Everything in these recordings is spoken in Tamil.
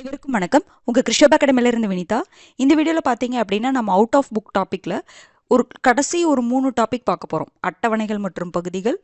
அனைவருக்கும் வணக்கம். உங்கள் கிருஷப் அகாடமியிலிருந்து வினிதா. இந்த வீடியோவில் பார்த்தீங்க அப்படின்னா நம்ம அவுட் ஆஃப் புக் டாப்பிக்கில் கடைசி ஒரு 3 டாபிக் பார்க்க போகிறோம். அட்டவணைகள் மற்றும் பகுதிகள்,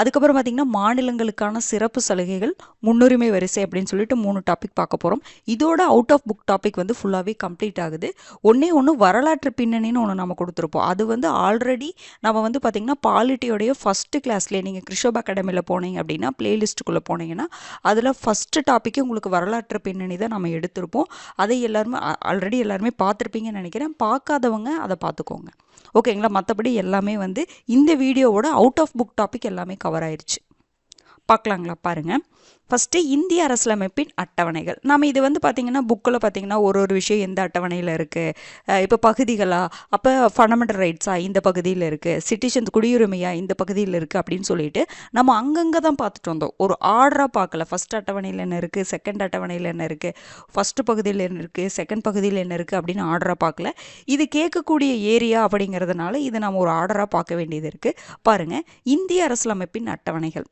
அதுக்கப்புறம் பார்த்திங்கன்னா மாநிலங்களுக்கான சிறப்பு சலுகைகள், முன்னுரிமை வரிசை அப்படின்னு சொல்லிட்டு 3 டாபிக் பார்க்க போகிறோம். இதோட அவுட் ஆஃப் புக் டாபிக் ஃபுல்லாகவே கம்ப்ளீட் ஆகுது. ஒன்று வரலாற்று பின்னணின்னு ஒன்று நம்ம கொடுத்துருப்போம். அது ஆல்ரெடி நம்ம பார்த்திங்கன்னா பாலிட்டியோடைய ஃபஸ்ட்டு கிளாஸ்லேயே நீங்கள் கிருஷப் அகாடமியில் போனீங்க அப்படின்னா பிளேலிஸ்ட்டுக்குள்ளே போனீங்கன்னா அதில் ஃபஸ்ட்டு டாப்பிக்கே உங்களுக்கு வரலாற்று பின்னணி தான் நம்ம எடுத்திருப்போம். அதை ஆல்ரெடி எல்லாருமே பார்த்துருப்பீங்கன்னு நினைக்கிறேன். பார்க்காதவங்க அதை பார்த்துக்கோங்க, ஓகேங்களா? மற்றபடி எல்லாமே இந்த வீடியோவோட அவுட் ஆஃப் புக் டாபிக் எல்லாமே கவர் ஆயிடுச்சு. பார்க்கலாங்களா? பாருங்கள். ஃபஸ்ட்டு இந்திய அரசியலமைப்பின் அட்டவணைகள். நம்ம இது பார்த்திங்கன்னா புக்கில் பார்த்திங்கன்னா ஒரு விஷயம் எந்த அட்டவணையில் இருக்குது, இப்போ பகுதிகளா, அப்போ ஃபண்டமெண்டல் ரைட்ஸா இந்த பகுதியில் இருக்குது, சிட்டிசன்ஸ் குடியுரிமையா இந்த பகுதியில் இருக்குது அப்படின்னு சொல்லிட்டு நம்ம அங்கங்கே தான் பார்த்துட்டு வந்தோம். ஒரு ஆர்டராக பார்க்கல. ஃபஸ்ட் அட்டவணையில் என்ன இருக்குது, செகண்ட் அட்டவணையில் என்ன இருக்குது, ஃபஸ்ட்டு பகுதியில் என்ன இருக்குது, செகண்ட் பகுதியில் என்ன இருக்குது அப்படின்னு ஆர்டராக பார்க்கல. இது கேட்கக்கூடிய ஏரியா அப்படிங்கிறதுனால இது நம்ம ஒரு ஆர்டராக பார்க்க வேண்டியது இருக்குது. பாருங்கள், இந்திய அரசியலமைப்பின் அட்டவணைகள்.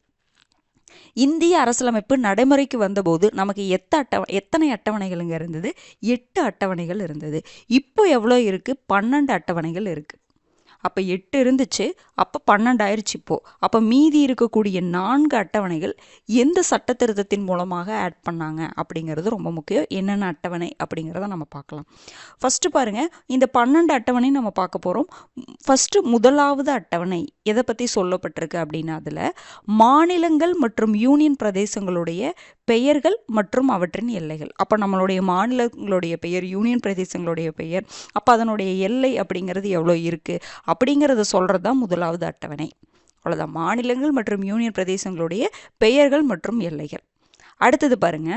இந்திய அரசியலமைப்பு நடைமுறைக்கு வந்தபோது நமக்கு எத்தனை அட்டவணைகளுங்க இருந்தது? 8 அட்டவணைகள் இருந்தது. இப்போ எவ்வளோ இருக்குது? 12 அட்டவணைகள் இருக்குது. அப்போ 8 இருந்துச்சு, அப்போ 12 ஆயிடுச்சு இப்போது. அப்போ மீதி இருக்கக்கூடிய 4 அட்டவணைகள் எந்த சட்ட திருத்தத்தின் மூலமாக ஆட் பண்ணாங்க அப்படிங்கிறது ரொம்ப முக்கியம். என்னென்ன அட்டவணை அப்படிங்கிறத நம்ம பார்க்கலாம். ஃபஸ்ட்டு பாருங்கள், இந்த 12 அட்டவணை நம்ம பார்க்க போகிறோம். ஃபஸ்ட்டு முதலாவது அட்டவணை எதை பற்றி சொல்லப்பட்டிருக்கு அப்படின்னா அதில் மாநிலங்கள் மற்றும் யூனியன் பிரதேசங்களுடைய பெயர்கள் மற்றும் அவற்றின் எல்லைகள். அப்போ நம்மளுடைய மாநிலங்களுடைய பெயர், யூனியன் பிரதேசங்களுடைய பெயர், அப்போ அதனுடைய எல்லை அப்படிங்கிறது எவ்வளோ இருக்குது அப்படிங்கிறத சொல்கிறது தான் முதலாவது அட்டவணை. அவ்வளோதான், மாநிலங்கள் மற்றும் யூனியன் பிரதேசங்களுடைய பெயர்கள் மற்றும் எல்லைகள். அடுத்தது பாருங்க,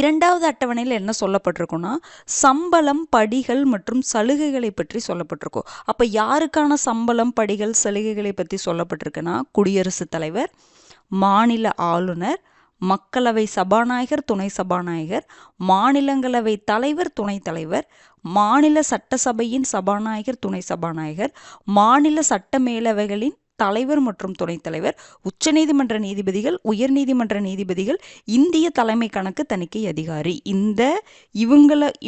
இரண்டாவது அட்டவணையில் என்ன சொல்லப்பட்டிருக்குன்னா சம்பளம், படிகள் மற்றும் சலுகைகளை பற்றி சொல்லப்பட்டிருக்கும். அப்போ யாருக்கான சம்பளம், படிகள், சலுகைகளை பற்றி சொல்லப்பட்டிருக்குன்னா குடியரசுத் தலைவர், மாநில ஆளுநர், மக்களவை சபாநாயகர், துணை சபாநாயகர், மாநிலங்களவை தலைவர், துணைத் தலைவர், மாநில சட்டசபையின் சபாநாயகர், துணை சபாநாயகர், மாநில சட்ட மேலவைகளின் தலைவர் மற்றும் துணைத் தலைவர், உச்சநீதிமன்ற நீதிபதிகள், உயர்நீதிமன்ற நீதிபதிகள், இந்திய தலைமை கணக்கு தணிக்கை அதிகாரி.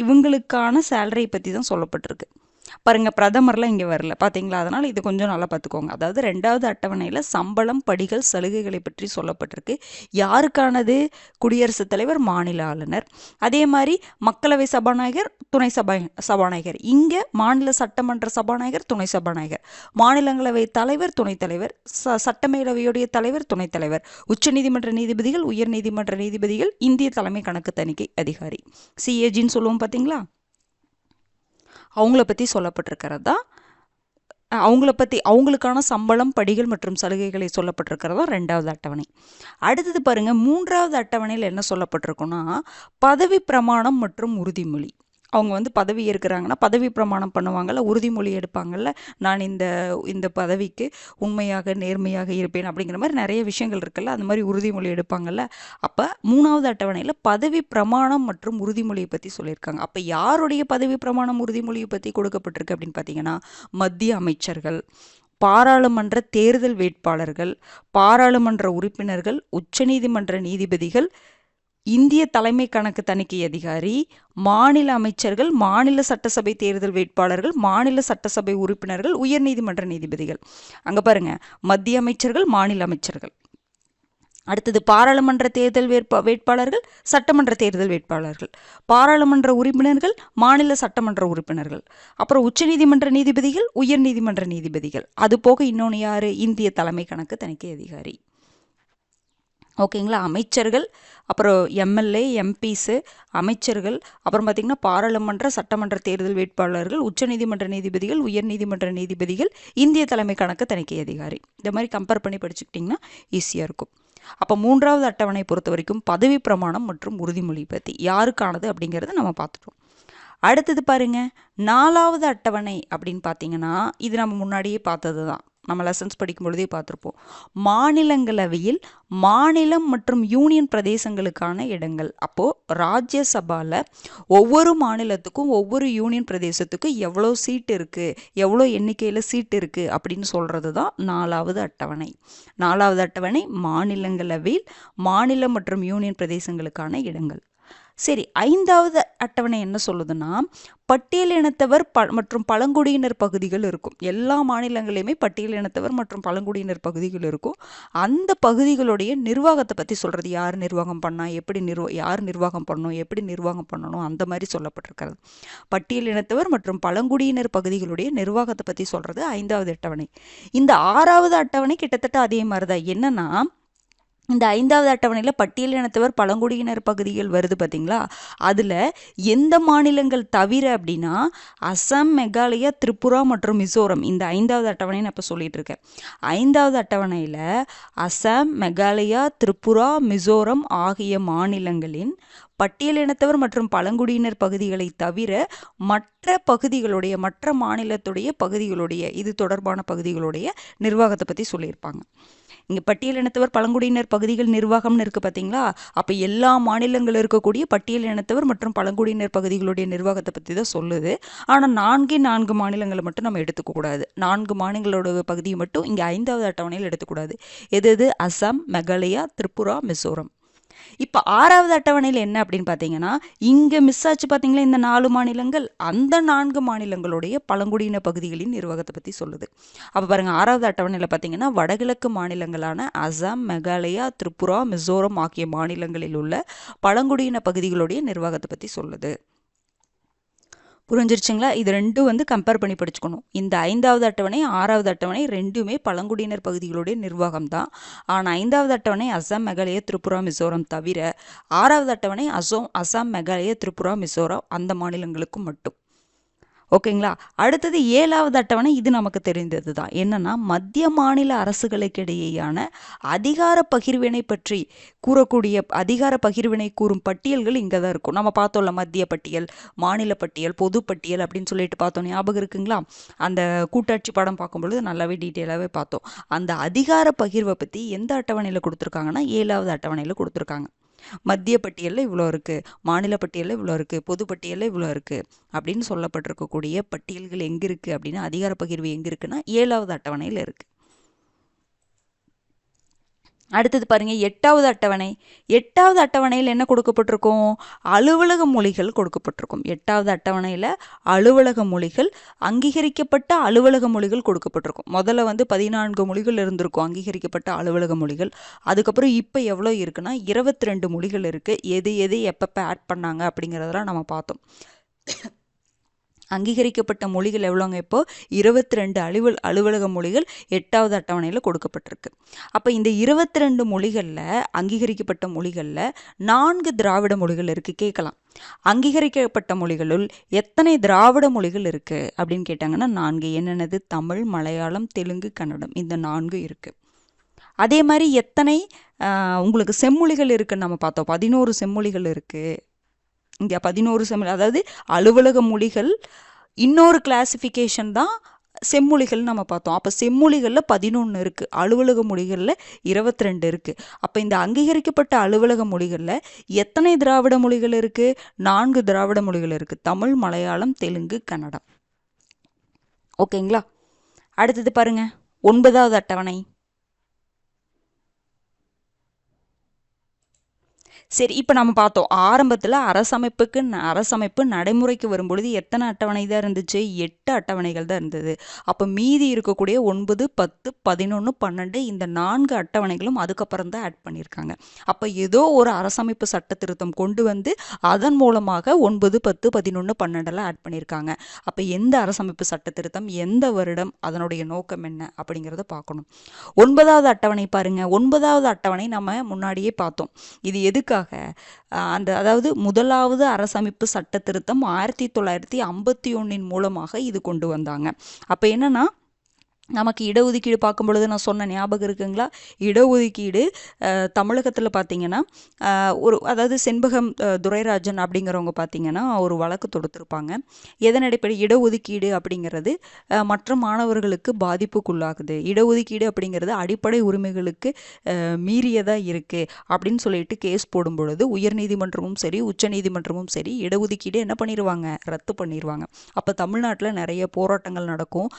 இவங்களுக்கான சேலரி பற்றி தான் சொல்லப்பட்டிருக்கு. பாருங்க, பிரதமர்லாம் இங்கே வரல பார்த்தீங்களா? அதனால் இது கொஞ்சம் நல்லா பார்த்துக்கோங்க. அதாவது ரெண்டாவது அட்டவணையில் சம்பளம், படிகள், சலுகைகளை பற்றி சொல்லப்பட்டிருக்கு. யாருக்கானது? குடியரசுத் தலைவர், மாநில ஆளுநர். அதே மாதிரி மக்களவை சபாநாயகர், துணை சபாநாயகர். இங்கே மாநில சட்டமன்ற சபாநாயகர், துணை சபாநாயகர், மாநிலங்களவை தலைவர், துணைத் தலைவர், சட்டமேலவையுடைய தலைவர், துணைத் தலைவர், உச்சநீதிமன்ற நீதிபதிகள், உயர்நீதிமன்ற நீதிபதிகள், இந்திய தலைமை கணக்கு தணிக்கை அதிகாரி, சிஏஜின்னு சொல்லுவோம் பார்த்தீங்களா? அவங்கள பற்றி சொல்லப்பட்டிருக்கிறது தான். அவங்களுக்கான சம்பளம், படிகள் மற்றும் சலுகைகளை சொல்லப்பட்டிருக்கிறதா ரெண்டாவது அட்டவணை. அடுத்தது பாருங்கள், மூன்றாவது அட்டவணையில் என்ன சொல்லப்பட்டிருக்குன்னா பதவி பிரமாணம் மற்றும் உறுதிமொழி. அவங்க பதவி ஏற்கிறாங்கன்னா பதவி பிரமாணம் பண்ணுவாங்கள்ல, உறுதிமொழி எடுப்பாங்கள்ல, நான் இந்த பதவிக்கு உண்மையாக நேர்மையாக இருப்பேன் அப்படிங்கிற மாதிரி நிறைய விஷயங்கள் இருக்குல்ல, அந்த மாதிரி உறுதிமொழி எடுப்பாங்கள்ல. அப்போ மூணாவது அட்டவணையில் பதவி பிரமாணம் மற்றும் உறுதிமொழியை பற்றி சொல்லியிருக்காங்க. அப்போ யாருடைய பதவி பிரமாணம், உறுதிமொழியை பற்றி கொடுக்கப்பட்டிருக்கு அப்படின்னு பார்த்தீங்கன்னா மத்திய அமைச்சர்கள், பாராளுமன்ற தேர்தல் வேட்பாளர்கள், பாராளுமன்ற உறுப்பினர்கள், உச்சநீதிமன்ற நீதிபதிகள், இந்திய தலைமை கணக்கு தணிக்கை அதிகாரி, மாநில அமைச்சர்கள், மாநில சட்டசபை தேர்தல் வேட்பாளர்கள், மாநில சட்டசபை உறுப்பினர்கள், உயர்நீதிமன்ற நீதிபதிகள். அங்கே பாருங்க, மத்திய அமைச்சர்கள், மாநில அமைச்சர்கள். அடுத்தது பாராளுமன்ற தேர்தல் வேட்பாளர்கள், சட்டமன்ற தேர்தல் வேட்பாளர்கள், பாராளுமன்ற உறுப்பினர்கள், மாநில சட்டமன்ற உறுப்பினர்கள், அப்புறம் உச்சநீதிமன்ற நீதிபதிகள், உயர்நீதிமன்ற நீதிபதிகள். அது போக இன்னொன்று யார்? இந்திய தலைமை கணக்கு தணிக்கை அதிகாரி. ஓகேங்களா? அமைச்சர்கள், அப்புறம் எம்எல்ஏ, எம்பிஸு, அமைச்சர்கள், அப்புறம் பார்த்திங்கன்னா பாராளுமன்ற சட்டமன்ற தேர்தல் வேட்பாளர்கள், உச்சநீதிமன்ற நீதிபதிகள், உயர்நீதிமன்ற நீதிபதிகள், இந்திய தலைமை கணக்கு தணிக்கை அதிகாரி. இந்த மாதிரி கம்பேர் பண்ணி படிச்சுக்கிட்டிங்கன்னா ஈஸியாக இருக்கும். அப்போ மூன்றாவது அட்டவணை பொறுத்த வரைக்கும் பதவி பிரமாணம் மற்றும் உறுதிமொழி பற்றி யாருக்கானது அப்படிங்கிறத நம்ம பார்த்துட்டோம். அடுத்தது பாருங்க, நாலாவது அட்டவணை அப்படின்னு பார்த்தீங்கன்னா இது நம்ம முன்னாடியே பார்த்தது தான், நம்ம லெசன்ஸ் படிக்கும் பொழுதே பார்த்துருப்போம். மாநிலங்களவையில் மாநிலம் மற்றும் யூனியன் பிரதேசங்களுக்கான இடங்கள். அப்போது ராஜ்யசபாவில் ஒவ்வொரு மாநிலத்துக்கும் ஒவ்வொரு யூனியன் பிரதேசத்துக்கும் எவ்வளோ சீட்டு இருக்குது, எவ்வளோ எண்ணிக்கையில் சீட்டு இருக்குது அப்படின்னு சொல்கிறது தான் நாலாவது அட்டவணை. நாலாவது அட்டவணை மாநிலங்களவையில் மாநிலம் மற்றும் யூனியன் பிரதேசங்களுக்கான இடங்கள். சரி, 5வது அட்டவணை என்ன சொல்லுதுன்னா, பட்டியலினத்தவர் மற்றும் பழங்குடியினர் பகுதிகள் இருக்கும். எல்லா மாநிலங்களையுமே பட்டியலினத்தவர் மற்றும் பழங்குடியினர் பகுதிகள் இருக்கும். அந்த பகுதிகளுடைய நிர்வாகத்தை பற்றி சொல்கிறது. யார் நிர்வாகம் பண்ணா, எப்படி யார் நிர்வாகம் பண்ணணும், எப்படி நிர்வாகம் பண்ணணும், அந்த மாதிரி சொல்லப்பட்டிருக்கிறது. பட்டியலினத்தவர் மற்றும் பழங்குடியினர் பகுதிகளுடைய நிர்வாகத்தை பற்றி சொல்கிறது 5வது அட்டவணை. இந்த 6வது அட்டவணை கிட்டத்தட்ட அதே மாதிரி தான். என்னன்னா, இந்த 5வது அட்டவணையில் பட்டியலினத்தவர் பழங்குடியினர் பகுதிகள் வருது பார்த்தீங்களா, அதில் எந்த மாநிலங்கள் தவிர அப்படின்னா அசாம், மேகாலயா, திரிபுரா மற்றும் மிசோரம். இந்த 5வது அட்டவணை நான் இப்போ சொல்லிட்டு இருக்கேன். 5வது அட்டவணையில் அசாம், மேகாலயா, திரிபுரா, மிசோரம் ஆகிய மாநிலங்களின் பட்டியலினத்தவர் மற்றும் பழங்குடியினர் பகுதிகளை தவிர மற்ற பகுதிகளுடைய, மற்ற மாநிலத்துடைய பகுதிகளுடைய, இது தொடர்பான பகுதிகளுடைய நிர்வாகத்தை பற்றி சொல்லியிருப்பாங்க. இங்கே பட்டியலினத்தவர் பழங்குடியினர் பகுதிகள் நிர்வாகம்னு இருக்குது பார்த்தீங்களா, அப்போ எல்லா மாநிலங்களில் இருக்கக்கூடிய பட்டியலினத்தவர் மற்றும் பழங்குடியினர் பகுதிகளுடைய நிர்வாகத்தை பற்றி தான் சொல்லுது. ஆனால் 4 மாநிலங்களை மட்டும் நம்ம எடுத்துக்கக்கூடாது. 4 மாநிலங்களோட பகுதியை மட்டும் இங்கே 5வது அட்டவணையில் எடுத்துக்கூடாது. எது? அசாம், மேகாலயா, திரிபுரா, மிசோரம். இப்போ 6வது அட்டவணையில் என்ன அப்படின்னு பார்த்தீங்கன்னா, இங்கே மிஸ் ஆச்சு பார்த்தீங்களா இந்த 4 மாநிலங்கள், அந்த 4 மாநிலங்களுடைய பழங்குடியின பகுதிகளின் நிர்வாகத்தை பற்றி சொல்லுது. அப்போ பாருங்கள், 6வது அட்டவணையில் பார்த்தீங்கன்னா வடகிழக்கு மாநிலங்களான அசாம், மேகாலயா, திரிபுரா, மிசோரம் ஆகிய மாநிலங்களில் உள்ள பழங்குடியின பகுதிகளுடைய நிர்வாகத்தை பற்றி சொல்லுது. புரிஞ்சிருச்சுங்களா? இது ரெண்டும் கம்பேர் பண்ணி படிச்சுக்கணும். இந்த 5வது அட்டவணை, 6வது அட்டவணை ரெண்டுமே பழங்குடியினர் பகுதிகளுடைய நிர்வாகம் தான். ஆனால் 5வது அட்டவணை அசாம், மேகாலயா, திரிபுரா, மிசோரம் தவிர 6வது அட்டவணை அசாம், மேகாலயா, திரிபுரா, மிசோரம் அந்த மாநிலங்களுக்கு மட்டும். ஓகேங்களா? அடுத்தது 7வது அட்டவணை. இது நமக்கு தெரிந்தது தான். என்னன்னா, மத்திய மாநில அரசுகளுக்கிடையேயான அதிகார பகிர்வினை பற்றி கூறக்கூடிய, அதிகார பகிர்வினை கூறும் பட்டியல்கள் இங்கே தான் இருக்கும். நம்ம பார்த்தோம்ல, மத்திய பட்டியல், மாநில பட்டியல், பொது பட்டியல் அப்படின்னு சொல்லிட்டு பார்த்தோம். ஞாபகம் இருக்குங்களா? அந்த கூட்டாட்சி படம் பார்க்கும்பொழுது நல்லாவே டீட்டெயிலாகவே பார்த்தோம். அந்த அதிகார பகிர்வை பற்றி எந்த அட்டவணையில் கொடுத்துருக்காங்கன்னா 7வது அட்டவணையில் கொடுத்துருக்காங்க. மத்திய பட்டியலில் இவ்வளோ இருக்குது, மாநில பட்டியலில் இவ்வளோ இருக்குது, பொது பட்டியலில் இவ்வளோ இருக்குது அப்படின்னு சொல்லப்பட்டிருக்கக்கூடிய பட்டியல்கள் எங்கே இருக்குது அப்படின்னா, அதிகார பகிர்வு எங்கே இருக்குன்னா 7வது அட்டவணையில் இருக்குது. அடுத்தது பாருங்க, 8வது அட்டவணை. 8வது அட்டவணையில் என்ன கொடுக்கப்பட்டிருக்கும்? அலுவலக மொழிகள் கொடுக்கப்பட்டிருக்கும். 8வது அட்டவணையில் அலுவலக மொழிகள், அங்கீகரிக்கப்பட்ட அலுவலக மொழிகள் கொடுக்கப்பட்டிருக்கும். முதல்ல 14 மொழிகள் இருந்திருக்கும் அங்கீகரிக்கப்பட்ட அலுவலக மொழிகள். அதுக்கப்புறம் இப்போ எவ்வளோ இருக்குன்னா 22 மொழிகள் இருக்குது. எது எப்பப்போ ஆட் பண்ணாங்க அப்படிங்கிறதெல்லாம் நம்ம பார்த்தோம். அங்கீகரிக்கப்பட்ட மொழிகள் எவ்வளோங்க? இப்போ 22 அலுவலக மொழிகள் 8வது அட்டவணையில் கொடுக்கப்பட்டிருக்கு. அப்போ இந்த 22 மொழிகளில், அங்கீகரிக்கப்பட்ட மொழிகளில் 4 திராவிட மொழிகள் இருக்குது. கேட்கலாம், அங்கீகரிக்கப்பட்ட மொழிகளுள் எத்தனை திராவிட மொழிகள் இருக்குது அப்படின்னு கேட்டாங்கன்னா 4. என்னென்னது? தமிழ், மலையாளம், தெலுங்கு, கன்னடம், இந்த 4 இருக்குது. அதே மாதிரி எத்தனை உங்களுக்கு செம்மொழிகள் இருக்குன்னு நம்ம பார்த்தோம். 11 செம்மொழிகள் இருக்குது. இங்கே 11 செம்மொழி, அதாவது அலுவலக மொழிகள் இன்னொரு கிளாசிஃபிகேஷன் தான் செம்மொழிகள் நம்ம பார்த்தோம். அப்போ செம்மொழிகளில் 11 இருக்குது, அலுவலக மொழிகளில் 22 இருக்குது. அப்போ இந்த அங்கீகரிக்கப்பட்ட அலுவலக மொழிகளில் எத்தனை திராவிட மொழிகள் இருக்குது? 4 திராவிட மொழிகள் இருக்குது. தமிழ், மலையாளம், தெலுங்கு, கன்னடம். ஓகேங்களா? அடுத்தது பாருங்க, 9வது அட்டவணை. சரி, இப்போ நம்ம பார்த்தோம் ஆரம்பத்தில் அரசமைப்பு நடைமுறைக்கு வரும்பொழுது எத்தனை அட்டவணை தான் இருந்துச்சு? 8 அட்டவணைகள் தான் இருந்தது. அப்போ மீதி இருக்கக்கூடிய 9, 10, 11, 12 இந்த 4 அட்டவணைகளும் அதுக்கப்புறம் தான் ஆட் பண்ணியிருக்காங்க. அப்போ ஏதோ ஒரு அரசமைப்பு சட்ட திருத்தம் கொண்டு வந்து அதன் மூலமாக 9, 10, 11, 12 ஆட் பண்ணியிருக்காங்க. அப்போ எந்த அரசமைப்பு சட்ட திருத்தம், எந்த வருடம், அதனுடைய நோக்கம் என்ன அப்படிங்கிறத பார்க்கணும். 9வது அட்டவணை பாருங்க. 9வது அட்டவணை நம்ம முன்னாடியே பார்த்தோம். இது எதுக்காக? அதாவது முதலாவது அரசமைப்பு சட்ட திருத்தம் 1951 மூலமாக இது கொண்டு வந்தாங்க. அப்போ என்னன்னா, நமக்கு இடஒதுக்கீடு பார்க்கும் பொழுது நான் சொன்ன ஞாபகம் இருக்குங்களா? இடஒதுக்கீடு தமிழகத்தில் பார்த்தீங்கன்னா அதாவது செண்பகம் துரைராஜன் அப்படிங்கிறவங்க பார்த்தீங்கன்னா ஒரு வழக்கு தொடுத்திருப்பாங்க. எதன் அடிப்படை? இடஒதுக்கீடு அப்படிங்கிறது மற்ற மாணவர்களுக்கு பாதிப்புக்குள்ளாகுது, இடஒதுக்கீடு அப்படிங்கிறது அடிப்படை உரிமைகளுக்கு மீறியதாக இருக்குது அப்படின்னு சொல்லிட்டு கேஸ் போடும் பொழுது உயர்நீதிமன்றமும் சரி, உச்சநீதிமன்றமும் சரி இடஒதுக்கீடு என்ன பண்ணிடுவாங்க? ரத்து பண்ணிடுவாங்க. அப்போ தமிழ்நாட்டில் நிறைய போராட்டங்கள் நடக்கும்.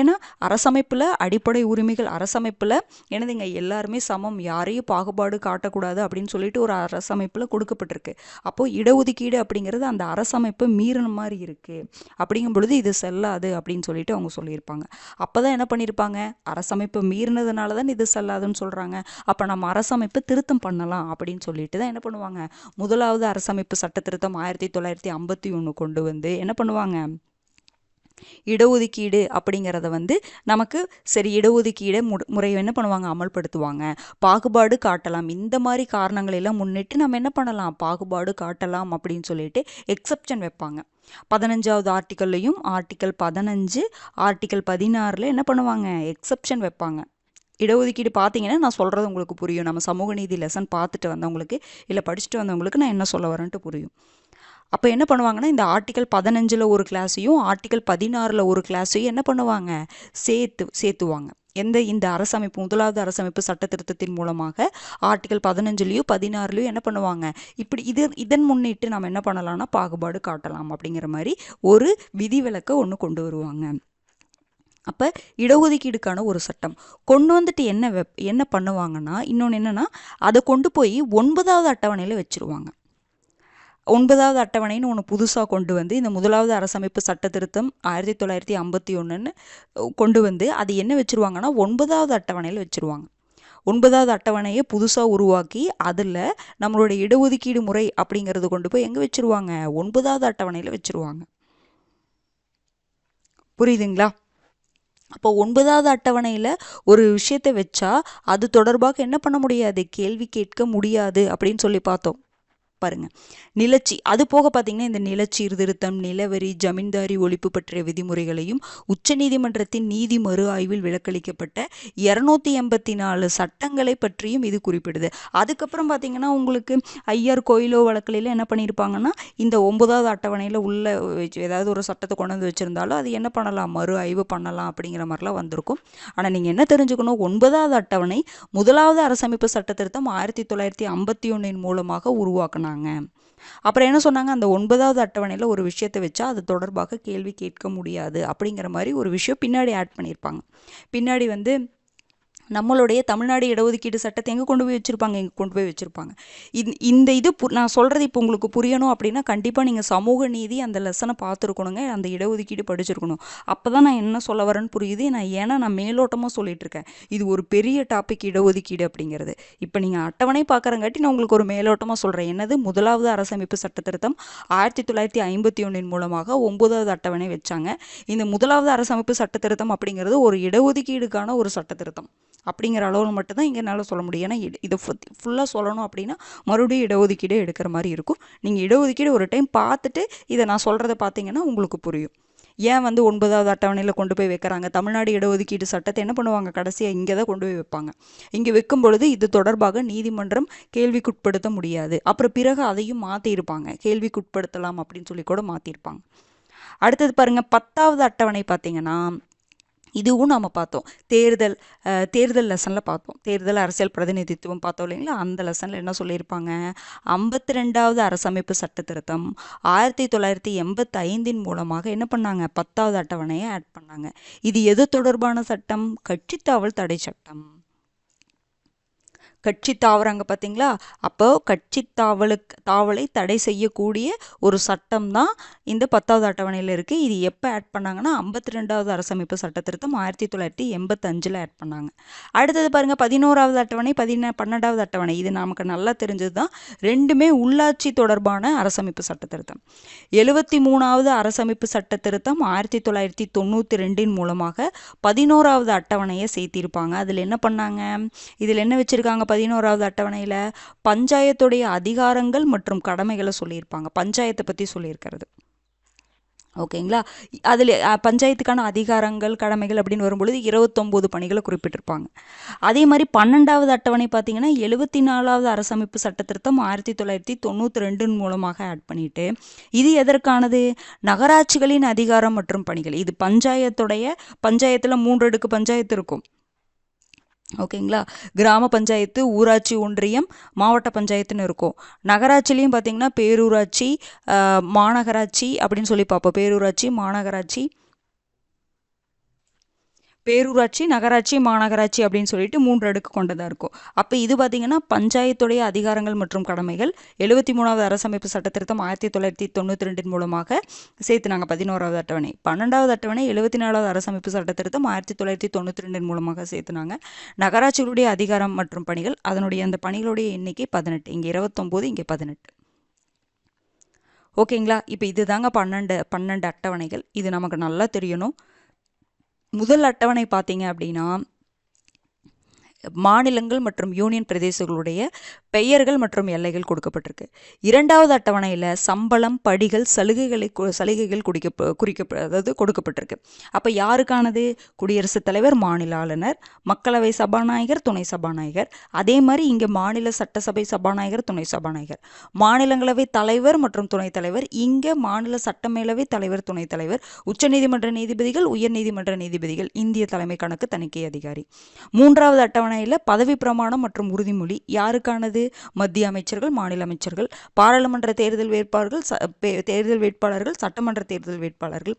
ஏன்னா அரசமைப்பில் அடிப்படை உரிமைகள் அரசமைப்பில் என்னதுங்க எல்லாருமே சமம், யாரையும் பாகுபாடு காட்டக்கூடாது அப்படின்னு சொல்லிட்டு ஒரு அரசமைப்பில் கொடுக்கப்பட்டிருக்கு. அப்போது இடஒதுக்கீடு அப்படிங்கிறது அந்த அரசமைப்பை மீறின மாதிரி இருக்குது. அப்படிங்கும் பொழுது இது செல்லாது அப்படின்னு சொல்லிட்டு அவங்க சொல்லியிருப்பாங்க. அப்போ தான் என்ன பண்ணியிருப்பாங்க, அரசமைப்பை மீறினதுனால தான் இது செல்லாதுன்னு சொல்கிறாங்க. அப்போ நம்ம அரசமைப்பை திருத்தம் பண்ணலாம் அப்படின்னு சொல்லிட்டு தான் என்ன பண்ணுவாங்க, முதலாவது அரசமைப்பு சட்ட திருத்தம் 1951 கொண்டு வந்து என்ன பண்ணுவாங்க, இடஒதுக்கீடு அப்படிங்கிறத வந்து நமக்கு சரி இடஒதுக்கீடு முறையை என்ன பண்ணுவாங்க, அமல்படுத்துவாங்க. பாகுபாடு காட்டலாம், இந்த மாதிரி காரணங்களெல்லாம் முன்னிட்டு நம்ம என்ன பண்ணலாம், பாகுபாடு காட்டலாம் அப்படின்னு சொல்லிட்டு எக்ஸப்ஷன் வைப்பாங்க. 15வது ஆர்டிக்கல்லையும் ஆர்டிக்கல் 15 ஆர்டிக்கல் 16 என்ன பண்ணுவாங்க, எக்ஸப்ஷன் வைப்பாங்க. இடஒதுக்கீடு பார்த்தீங்கன்னா நான் சொல்கிறது உங்களுக்கு புரியும். நம்ம சமூக நீதி லெசன் பார்த்துட்டு வந்தவங்களுக்கு இல்லை படிச்சுட்டு வந்தவங்களுக்கு நான் என்ன சொல்ல வரேன்ட்டு புரியும். அப்போ என்ன பண்ணுவாங்கன்னா, இந்த ஆர்டிக்கல் 15 ஒரு கிளாஸையும் ஆர்டிக்கல் 16 ஒரு கிளாஸையும் என்ன பண்ணுவாங்க, சேர்த்துவாங்க. இந்த அரசமைப்பு முதலாவது அரசமைப்பு சட்ட திருத்தத்தின் மூலமாக ஆர்டிக்கல் 15லையும் 16லையும் என்ன பண்ணுவாங்க, இப்படி இதன் முன்னிட்டு நம்ம என்ன பண்ணலாம்னா பாகுபாடு காட்டலாம் அப்படிங்கிற மாதிரி ஒரு விதிவிலக்கை ஒன்று கொண்டு வருவாங்க. அப்போ இடஒதுக்கீடுக்கான ஒரு சட்டம் கொண்டு வந்துட்டு என்ன பண்ணுவாங்கன்னா, இன்னொன்று என்னென்னா அதை கொண்டு போய் 9வது அட்டவணையில் வச்சுருவாங்க. 9வது அட்டவணைன்னு ஒன்று புதுசாக கொண்டு வந்து இந்த முதலாவது அரசமைப்பு சட்ட திருத்தம் 1951 கொண்டு வந்து அது என்ன வச்சுருவாங்கன்னா 9வது அட்டவணையில் வச்சுருவாங்க. 9வது அட்டவணையை புதுசாக உருவாக்கி அதில் நம்மளோட இடஒதுக்கீடு முறை அப்படிங்கிறது கொண்டு போய் எங்கே வச்சுருவாங்க, 9வது அட்டவணையில் வச்சுருவாங்க. புரியுதுங்களா? அப்போ 9வது அட்டவணையில் ஒரு விஷயத்தை வச்சா அது தொடர்பாக என்ன பண்ண முடியாது, கேள்வி கேட்க முடியாது அப்படின்னு சொல்லி பார்த்தோம். பாருங்க, நிலச்சி அது போக பார்த்தீங்கன்னா இந்த நிலச்சீர்திருத்தம், நிலவரி, ஜமீன்தாரி ஒழிப்பு பற்றிய விதிமுறைகளையும் உச்சநீதிமன்றத்தின் நீதி மறு ஆய்வில் விலக்களிக்கப்பட்ட 284 சட்டங்களை பற்றியும் இது குறிப்பிடுது. அதுக்கப்புறம் பார்த்தீங்கன்னா உங்களுக்கு ஐயர் கோயிலோ வழக்கில் என்ன பண்ணியிருப்பாங்கன்னா, இந்த 9வது அட்டவணையில் உள்ள ஏதாவது ஒரு சட்டத்தை கொண்டு வந்து வச்சுருந்தாலும் அது என்ன பண்ணலாம், மறு ஆய்வு பண்ணலாம் அப்படிங்கிற மாதிரிலாம் வந்திருக்கும். ஆனால் நீங்கள் என்ன தெரிஞ்சுக்கணும், 9வது அட்டவணை முதலாவது அரசமைப்பு சட்ட திருத்தம் 1951 மூலமாக உருவாக்கினாங்க. அப்புறம் என்ன சொன்னாங்க, அந்த 9வது அட்டவணையில் ஒரு விஷயத்தை வச்சா அது தொடர்பாக கேள்வி கேட்க முடியாது அப்படிங்கிற மாதிரி ஒரு விஷயம் பின்னாடி ஆட் பண்ணியிருப்பாங்க. பின்னாடி வந்து நம்மளுடைய தமிழ்நாடு இடஒதுக்கீடு சட்டத்தை எங்கே கொண்டு போய் வச்சுருப்பாங்க, எங்கே கொண்டு போய் வச்சுருப்பாங்க. இந்த இது நான் சொல்கிறது இப்போ உங்களுக்கு புரியணும் அப்படின்னா கண்டிப்பாக நீங்கள் சமூக நீதி அந்த லெசனை பார்த்துருக்கணுங்க, அந்த இடஒதுக்கீடு படிச்சிருக்கணும். அப்போ தான் நான் என்ன சொல்ல வரேன்னு புரியுது. ஏன்னா நான் மேலோட்டமாக சொல்லிகிட்ருக்கேன், இது ஒரு பெரிய டாபிக் இடஒதுக்கீடு அப்படிங்கிறது. இப்போ நீங்கள் அட்டவணை பார்க்குறங்காட்டி நான் உங்களுக்கு ஒரு மேலோட்டமாக சொல்கிறேன். என்னது, முதலாவது அரசமைப்பு சட்ட திருத்தம் 1951 மூலமாக 9வது அட்டவணை வச்சாங்க. இந்த முதலாவது அரசமைப்பு சட்ட திருத்தம் அப்படிங்கிறது ஒரு இடஒதுக்கீடுக்கான ஒரு சட்ட திருத்தம் அப்படிங்கிற அளவில் மட்டும்தான் இங்கே என்னால் சொல்ல முடியும். ஏன்னா இதை ஃபுல்லாக சொல்லணும் அப்படின்னா மறுபடியும் இடஒதுக்கீடு எடுக்கிற மாதிரி இருக்கும். நீங்கள் இடஒதுக்கீடு ஒரு டைம் பார்த்துட்டு இதை நான் சொல்கிறத பார்த்தீங்கன்னா உங்களுக்கு புரியும். ஏன் வந்து 9வது அட்டவணையில் கொண்டு போய் வைக்கிறாங்க, தமிழ்நாடு இடஒதுக்கீடு சட்டத்தை என்ன பண்ணுவாங்க, கடைசியாக இங்கே தான் கொண்டு போய் வைப்பாங்க. இங்கே வைக்கும் பொழுது இது தொடர்பாக நீதிமன்றம் கேள்விக்குட்படுத்த முடியாது. அப்புறம் பிறகு அதையும் மாற்றியிருப்பாங்க, கேள்விக்குட்படுத்தலாம் அப்படின்னு சொல்லி கூட மாற்றிருப்பாங்க. அடுத்தது பாருங்கள், 10வது அட்டவணை பார்த்தீங்கன்னா இதுவும் நம்ம பார்த்தோம், தேர்தல் லெசனில் பார்த்தோம், தேர்தல் அரசியல் பிரதிநிதித்துவம் பார்த்தோம் இல்லைங்களா. அந்த லெசனில் என்ன சொல்லியிருப்பாங்க, 52வது அரசமைப்பு சட்ட திருத்தம் 1985 மூலமாக என்ன பண்ணாங்க, 10வது அட்டவணையை ஆட் பண்ணாங்க. இது எது தொடர்பான சட்டம், கட்சித்தாவல் தடை சட்டம். கட்சி தாவறாங்க பார்த்தீங்களா, அப்போ கட்சி தாவலை தடை செய்யக்கூடிய ஒரு சட்டம் தான் இந்த 10வது அட்டவணையில் இருக்குது. இது எப்போ ஆட் பண்ணாங்கன்னா 52வது அரசமைப்பு சட்ட திருத்தம் 1985 ஆட் பண்ணாங்க. அடுத்தது பாருங்கள், 11வது அட்டவணை 12வது அட்டவணை. இது நமக்கு நல்லா தெரிஞ்சது தான், ரெண்டுமே உள்ளாட்சி தொடர்பான அரசமைப்பு சட்ட திருத்தம். 73வது அரசமைப்பு சட்ட திருத்தம் 1992 மூலமாக 11வது அட்டவணையை சேர்த்திருப்பாங்க. அதில் என்ன பண்ணாங்க, இதில் என்ன வச்சுருக்காங்க, 11வது அட்டவணையில் பஞ்சாயத்துடைய அதிகாரங்கள் மற்றும் கடமைகளை சொல்லியிருப்பாங்க. பஞ்சாயத்தை பற்றி சொல்லியிருக்கிறது, ஓகேங்களா. அதில் பஞ்சாயத்துக்கான அதிகாரங்கள் கடமைகள் அப்படின்னு வரும்பொழுது 29 பணிகளை குறிப்பிட்டிருப்பாங்க. அதே மாதிரி 12வது அட்டவணை பார்த்தீங்கன்னா 74வது அரசமைப்பு சட்ட திருத்தம் 1992 மூலமாக ஆட் பண்ணிட்டு, இது எதற்கானது, நகராட்சிகளின் அதிகாரம் மற்றும் பணிகள். இது பஞ்சாயத்தில் 3 அடுக்கு பஞ்சாயத்து இருக்கும், ஓகேங்களா. கிராம பஞ்சாயத்து, ஊராட்சி ஒன்றியம், மாவட்ட பஞ்சாயத்துன்னு இருக்கும். நகராட்சிலையும் பார்த்திங்கன்னா பேரூராட்சி, மாநகராட்சி அப்படின்னு சொல்லி பார்ப்போம். பேரூராட்சி, மாநகராட்சி, பேரூராட்சி, நகராட்சி, மாநகராட்சி அப்படின்னு சொல்லிட்டு 3 அடுக்கு கொண்டதாக இருக்கும். அப்போ இது பார்த்திங்கன்னா பஞ்சாயத்துடைய அதிகாரங்கள் மற்றும் கடமைகள் 73வது அரசமைப்பு சட்டத்திருத்தம் 1992 மூலமாக சேர்த்துனாங்க 11வது அட்டவணை. 12வது அட்டவணை 74வது அரசமைப்பு சட்டத்திருத்தம் 1992 மூலமாக சேர்த்துனாங்க. நகராட்சிகளுடைய அதிகாரம் மற்றும் பணிகள், அதனுடைய அந்த பணிகளுடைய எண்ணிக்கை 18, இங்கே 29, இங்கே 18. ஓகேங்களா? இப்போ இதுதாங்க 12 அட்டவணைகள். இது நமக்கு நல்லா தெரியணும். முதல் அட்டவணை பார்த்தீங்க அப்படின்னா மாநிலங்கள் மற்றும் யூனியன் பிரதேசங்களுடைய பெயர்கள் மற்றும் எல்லைகள் கொடுக்கப்பட்டிருக்கு. இரண்டாவது அட்டவணையில் சம்பளம், படிகள், சலுகைகள் கொடுக்கப்பட்டிருக்கு. அப்போ யாருக்கானது? குடியரசுத் தலைவர், மாநில ஆளுநர், மக்களவை சபாநாயகர், துணை சபாநாயகர். அதே மாதிரி இங்கே மாநில சட்டசபை சபாநாயகர், துணை சபாநாயகர், மாநிலங்களவை தலைவர் மற்றும் துணைத் தலைவர், இங்கே மாநில சட்டமேலவை தலைவர், துணைத் தலைவர், உச்சநீதிமன்ற நீதிபதிகள், உயர்நீதிமன்ற நீதிபதிகள், இந்திய தலைமை கணக்கு தணிக்கை அதிகாரி. மூன்றாவது அட்டவணையில் பதவி பிரமாணம் மற்றும் உறுதிமொழி யாருக்கானது? மத்திய அமைச்சர்கள், மாநில அமைச்சர்கள், பாராளுமன்ற தேர்தல் வேட்பாளர்கள், சட்டமன்ற தேர்தல் வேட்பாளர்கள்,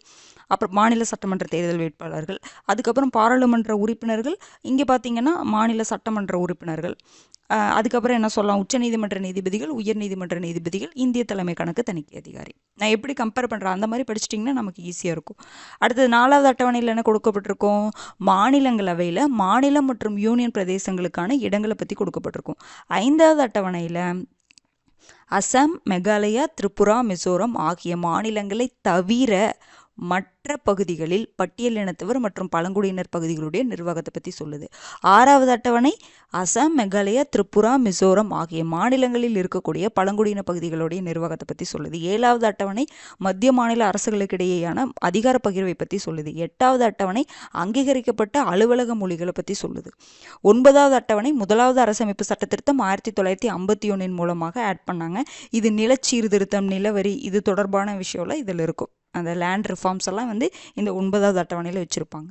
அப்புறம் மாநில சட்டமன்ற தேர்தல் வேட்பாளர்கள், அதுக்கப்புறம் பாராளுமன்ற உறுப்பினர்கள், இங்கே பார்த்தீங்கன்னா மாநில சட்டமன்ற உறுப்பினர்கள், அதுக்கப்புறம் என்ன சொல்லலாம்? உச்சநீதிமன்ற நீதிபதிகள், உயர்நீதிமன்ற நீதிபதிகள், இந்திய தலைமை கணக்கு தணிக்கை அதிகாரி. நான் எப்படி கம்பேர் பண்ணுறேன் அந்த மாதிரி படிச்சிட்டிங்கன்னா நமக்கு ஈஸியாக இருக்கும். அடுத்தது 4வது அட்டவணையில் என்ன கொடுக்கப்பட்டிருக்கும்? மாநிலங்களவையில் மாநிலம் மற்றும் யூனியன் பிரதேசங்களுக்கான இடங்களை பற்றி கொடுக்கப்பட்டிருக்கும். 5வது அட்டவணையில் அசாம், மேகாலயா, திரிபுரா, மிசோரம் ஆகிய மாநிலங்களை தவிர மற்ற பகுதிகளில் பட்டியலினத்தவர் மற்றும் பழங்குடியினர் பகுதிகளுடைய நிர்வாகத்தை பற்றி சொல்லுது. 6வது அட்டவணை அசாம், மேகாலயா, திரிபுரா, மிசோரம் ஆகிய மாநிலங்களில் இருக்கக்கூடிய பழங்குடியின பகுதிகளுடைய நிர்வாகத்தை பற்றி சொல்லுது. 7வது அட்டவணை மத்திய மாநில அரசுகளுக்கிடையேயான அதிகார பகிர்வை பற்றி சொல்லுது. 8வது அட்டவணை அங்கீகரிக்கப்பட்ட அலுவலக மொழிகளை பற்றி சொல்லுது. 9வது அட்டவணை முதலாவது அரசமைப்பு சட்டத்திருத்தம் 1951 மூலமாக ஆட் பண்ணாங்க. இது நிலச்சீர்திருத்தம், நிலவரி இது தொடர்பான விஷயம்லாம் இதில் இருக்கும். அந்த லேண்ட் ரிஃபார்ம்ஸ் எல்லாம் இந்த 9வது அட்டவணையில் வச்சுருப்பாங்க.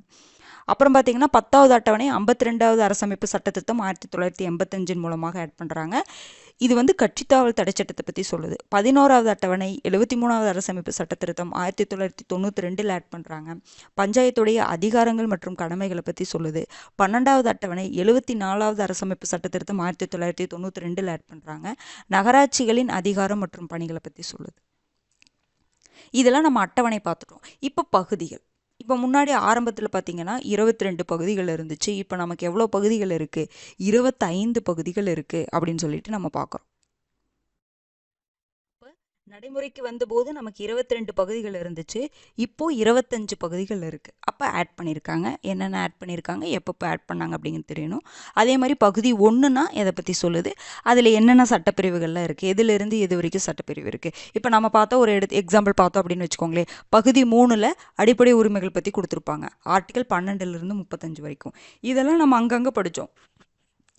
அப்புறம் பார்த்தீங்கன்னா 10வது அட்டவணை 52வது அரசமைப்பு சட்டத்திருத்தம் 1985 மூலமாக ஆட் பண்ணுறாங்க. இது கட்சித்தாவல் தடை சட்டத்தை பற்றி சொல்லுது. 11வது அட்டவணை 73வது அரசமைப்பு சட்டத்திருத்தம் 1992 ஆட் பண்ணுறாங்க. பஞ்சாயத்துடைய அதிகாரங்கள் மற்றும் கடமைகளை பற்றி சொல்லுது. 12வது அட்டவணை 74வது அரசமைப்பு சட்டத்திருத்தம் 1992 ஆட் பண்ணுறாங்க. நகராட்சிகளின் அதிகாரம் மற்றும் பணிகளை பற்றி சொல்லுது. இதெல்லாம் நம்ம அட்டவணை பார்த்துட்டோம். இப்போ பகுதிகள். இப்போ முன்னாடி ஆரம்பத்தில் பார்த்தீங்கன்னா 22 பகுதிகள் இருந்துச்சு. இப்போ நமக்கு எவ்வளோ பகுதிகள் இருக்குது? 25 பகுதிகள் இருக்குது அப்படின்னு சொல்லிட்டு நம்ம பார்க்குறோம். நடைமுறைக்கு வந்தபோது நமக்கு 22 பகுதிகள் இருந்துச்சு. இப்போது 25 பகுதிகள் இருக்குது. அப்போ ஆட் பண்ணியிருக்காங்க. என்னென்ன ஆட் பண்ணியிருக்காங்க, எப்பப்போ ஆட் பண்ணாங்க அப்படிங்கிறது தெரியணும். அதே மாதிரி பகுதி 1னா எதை பற்றி சொல்லுது, அதில் என்னென்ன சட்டப்பிரிவுகள்லாம் இருக்குது, எதுலேருந்து எது வரைக்கும் சட்டப்பிரிவு இருக்குது. இப்போ நம்ம பார்த்தா ஒரு எக்ஸாம்பிள் பார்த்தோம் அப்படின்னு வச்சுக்கோங்களேன். பகுதி 3ல் அடிப்படை உரிமைகள் பற்றி கொடுத்துருப்பாங்க. ஆர்டிகல் 12லேருந்து 35 வரைக்கும். இதெல்லாம் நம்ம அங்கங்கே படித்தோம்.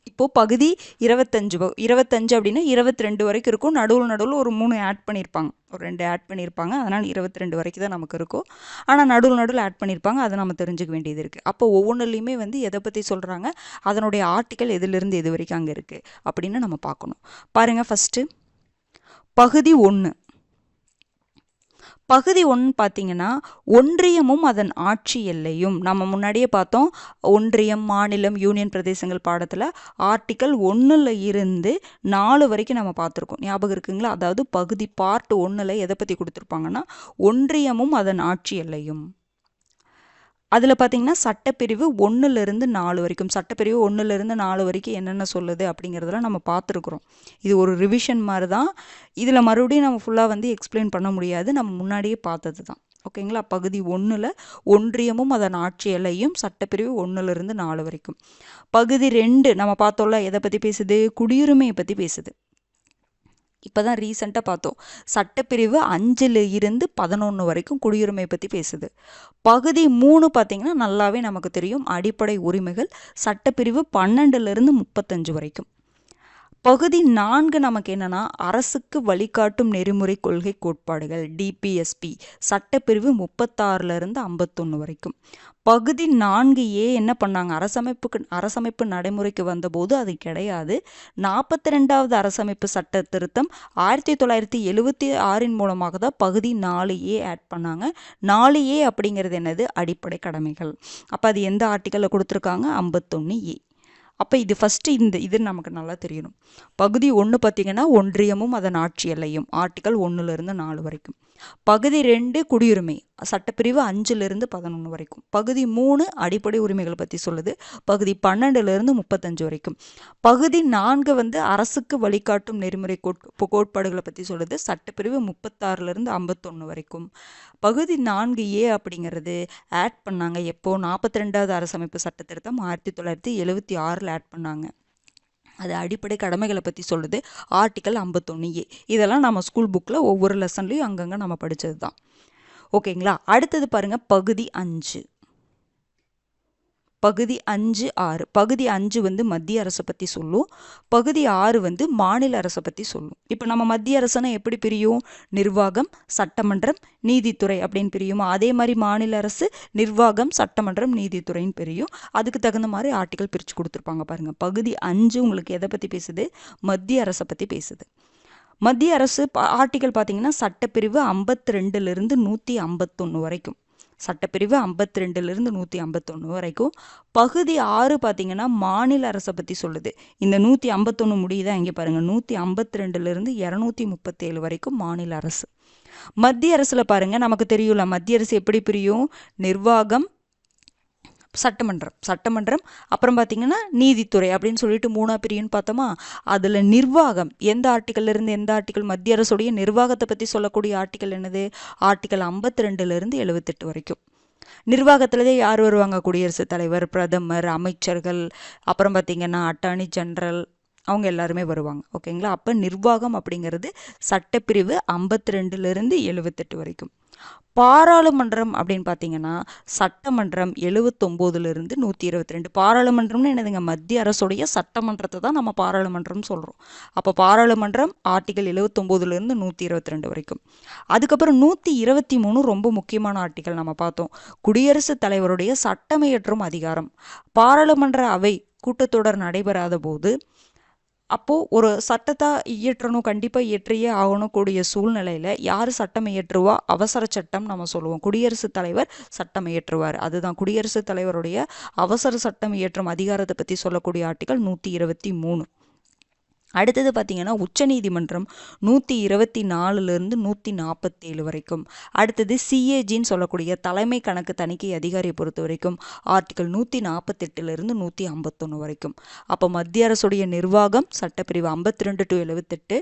இப்போது பகுதி 25 அப்படின்னா 22 வரைக்கும் இருக்கும். நடுவில் ஒரு 3 ஆட் பண்ணியிருப்பாங்க, ஒரு 2 ஆட் பண்ணியிருப்பாங்க. அதனால் 22 வரைக்கும் தான் நமக்கு இருக்கும். ஆனால் நடுவில் ஆட் பண்ணியிருப்பாங்க. அதை நம்ம தெரிஞ்சுக்க வேண்டியது இருக்குது. அப்போ ஒவ்வொன்றுலையுமே எதை பற்றி சொல்கிறாங்க, அதனுடைய ஆர்டிக்கல் எதுலேருந்து எது வரைக்கும் அங்கே இருக்குது அப்படின்னு நம்ம பார்க்கணும். பாருங்கள், ஃபஸ்ட்டு பகுதி 1. பகுதி 1 பார்த்தீங்கன்னா ஒன்றியமும் அதன் ஆட்சி எல்லையும். நம்ம முன்னாடியே பார்த்தோம், ஒன்றியம், மாநிலம், யூனியன் பிரதேசங்கள் பாடத்தில் ஆர்டிக்கல் 1ல் இருந்து 4 வரைக்கும் நம்ம பார்த்துருக்கோம். ஞாபகம் இருக்குங்களா? அதாவது பகுதி பார்ட் 1ல் எதை பற்றி கொடுத்துருப்பாங்கன்னா ஒன்றியமும் அதன் ஆட்சி எல்லையும். அதில் பார்த்தீங்கன்னா சட்டப்பிரிவு 1லேருந்து 4 வரைக்கும், சட்டப்பிரிவு 1லேருந்து 4 வரைக்கும் என்னென்ன சொல்லுது அப்படிங்கிறதெல்லாம் நம்ம பார்த்துருக்குறோம். இது ஒரு ரிவிஷன் மாதிரி தான். இதில் மறுபடியும் நம்ம ஃபுல்லாக எக்ஸ்பிளைன் பண்ண முடியாது, நம்ம முன்னாடியே பார்த்தது தான். ஓகேங்களா? பகுதி 1ல் ஒன்றியமும் அதன் ஆட்சி எல்லையும், சட்டப்பிரிவு 1லேருந்து 4 வரைக்கும். பகுதி 2 நம்ம பார்த்தோம்ல, எதை பற்றி பேசுது? குடியுரிமையை பற்றி பேசுது. இப்போ தான் ரீசெண்டாக பார்த்தோம், சட்டப்பிரிவு 5லிருந்து 11 வரைக்கும் குடியுரிமை பற்றி பேசுது. பகுதி 3 பார்த்திங்கன்னா நல்லாவே நமக்கு தெரியும், அடிப்படை உரிமைகள், சட்டப்பிரிவு 12லிருந்து 35 வரைக்கும். பகுதி 4 நமக்கு என்னன்னா அரசுக்கு வழிகாட்டும் நெறிமுறை கொள்கை கோட்பாடுகள் டிபிஎஸ்பி சட்டப்பிரிவு 36ல இருந்து 51 வரைக்கும். பகுதி 4A என்ன பண்ணாங்க, அரசமைப்பு நடைமுறைக்கு வந்தபோது அது கிடையாது. 42வது அரசமைப்பு சட்ட திருத்தம் 1976 மூலமாக தான் பகுதி 4A ஆட் பண்ணாங்க. 4A அப்படிங்கிறது என்னது, அடிப்படை கடமைகள். அப்போ அது எந்த ஆர்டிக்கலில் கொடுத்துருக்காங்க, 51A. அப்போ இது ஃபஸ்ட்டு இது நமக்கு நல்லா தெரியணும். பகுதி 1 பார்த்திங்கன்னா ஒன்றியமும் அதன் ஆட்சி எல்லையும், ஆர்டிக்கல் 1லேருந்து 4 வரைக்கும். பகுதி 2 குடியுரிமை, சட்டப்பிரிவு 5லேருந்து 11 வரைக்கும். பகுதி 3 அடிப்படை உரிமைகள் பற்றி சொல்லுது, பகுதி 12லேருந்து 35 வரைக்கும். பகுதி 4 அரசுக்கு வழிகாட்டும் நெறிமுறை கோட்பாடுகளை பற்றி சொல்லுது, சட்டப்பிரிவு 36லேருந்து 51 வரைக்கும். பகுதி 4A அப்படிங்கிறது ஆட் பண்ணாங்க எப்போ, 42வது அரசமைப்பு சட்ட திருத்தம் 1976 ஆட் பண்ணாங்க. அது அடிப்படை கடமைகளை பற்றி சொல்லுது, ஆர்டிக்கல் 51A. இதெல்லாம் நம்ம ஸ்கூல் புக்கில் ஒவ்வொரு லெசன்லையும் அங்கங்கே நம்ம படித்தது தான். ஓகேங்களா. அடுத்தது பாருங்கள், பகுதி 5. பகுதி 5(6). பகுதி 5 மத்திய அரசை பற்றி சொல்லும், பகுதி 6 மாநில அரசை பற்றி சொல்லும். இப்போ நம்ம மத்திய அரசுனா எப்படி பிரியும், நிர்வாகம், சட்டமன்றம், நீதித்துறை அப்படின்னு பிரியுமா, அதே மாதிரி மாநில அரசு நிர்வாகம், சட்டமன்றம், நீதித்துறைன்னு பிரியும். அதுக்கு தகுந்த மாதிரி ஆர்டிக்கல் பிரித்து கொடுத்துருப்பாங்க பாருங்கள். பகுதி 5 உங்களுக்கு எதை பற்றி பேசுது, மத்திய அரசை பற்றி பேசுது. மத்திய அரசு ஆர்டிக்கல் பார்த்தீங்கன்னா சட்டப்பிரிவு 52லேருந்து 151 வரைக்கும். சட்டப்பிரிவு 52லேருந்து 151 வரைக்கும். பகுதி 6 பார்த்தீங்கன்னா மாநில அரசை பற்றி சொல்லுது. இந்த 151 முடியுதா, இங்கே பாருங்கள், 152லேருந்து 237 வரைக்கும் மாநில அரசு. மத்திய அரசில் பாருங்கள், நமக்கு தெரியும்ல மத்திய அரசு எப்படி பிரியும், நிர்வாகம், சட்டமன்றம், அப்புறம் பார்த்தீங்கன்னா நீதித்துறை அப்படின்னு சொல்லிட்டு 3 பிரிவுன்னு பார்த்தோமா. அதில் நிர்வாகம் எந்த ஆர்டிக்கல்லேருந்து எந்த ஆர்டிக்கல், மத்திய அரசுடைய நிர்வாகத்தை பற்றி சொல்லக்கூடிய ஆர்டிக்கல் என்னது, ஆர்டிக்கல் 52லேருந்து 78 வரைக்கும். நிர்வாகத்திலே யார் வருவாங்க, குடியரசுத் தலைவர், பிரதமர், அமைச்சர்கள், அப்புறம் பார்த்தீங்கன்னா அட்டார்னி ஜெனரல், அவங்க எல்லாருமே வருவாங்க. ஓகேங்களா. அப்போ நிர்வாகம் அப்படிங்கிறது சட்டப்பிரிவு 52லேருந்து 78 வரைக்கும். பாராளுமன்றம் அப்படின்னு பார்த்தீங்கன்னா சட்டமன்றம் 79லேருந்து 122. பாராளுமன்றம்னு என்னதுங்க, மத்திய அரசுடைய சட்டமன்றத்தை தான் நம்ம பாராளுமன்றம் சொல்கிறோம். அப்போ பாராளுமன்றம் ஆர்டிக்கல் 79லேருந்து 122 வரைக்கும். அதுக்கப்புறம் 123 ரொம்ப முக்கியமான ஆர்டிக்கல் நம்ம பார்த்தோம். குடியரசுத் தலைவருடைய சட்டமியற்றும் அதிகாரம். பாராளுமன்ற அவை கூட்டத்தொடர் நடைபெறாத போது அப்போது ஒரு சட்டத்தை இயற்றணும், கண்டிப்பாக இயற்றியே ஆகணும் கூடிய சூழ்நிலையில் யார் சட்டம் இயற்றுவா, அவசர சட்டம் நம்ம சொல்லுவோம். குடியரசுத் தலைவர் சட்டம் இயற்றுவார். அதுதான் குடியரசுத் தலைவருடைய அவசர சட்டம் இயற்றும் அதிகாரத்தை பற்றி சொல்லக்கூடிய ஆர்டிக்கல் 123. அடுத்தது பார்த்தீங்கன்னா உச்சநீதிமன்றம் 124லேருந்து 147 வரைக்கும். அடுத்தது சிஏஜின்னு சொல்லக்கூடிய தலைமை கணக்கு தணிக்கை அதிகாரியை பொறுத்த வரைக்கும் ஆர்டிக்கல் 148லேருந்து 151 வரைக்கும். அப்போ மத்திய அரசுடைய நிர்வாகம் சட்டப்பிரிவு 52 to 78,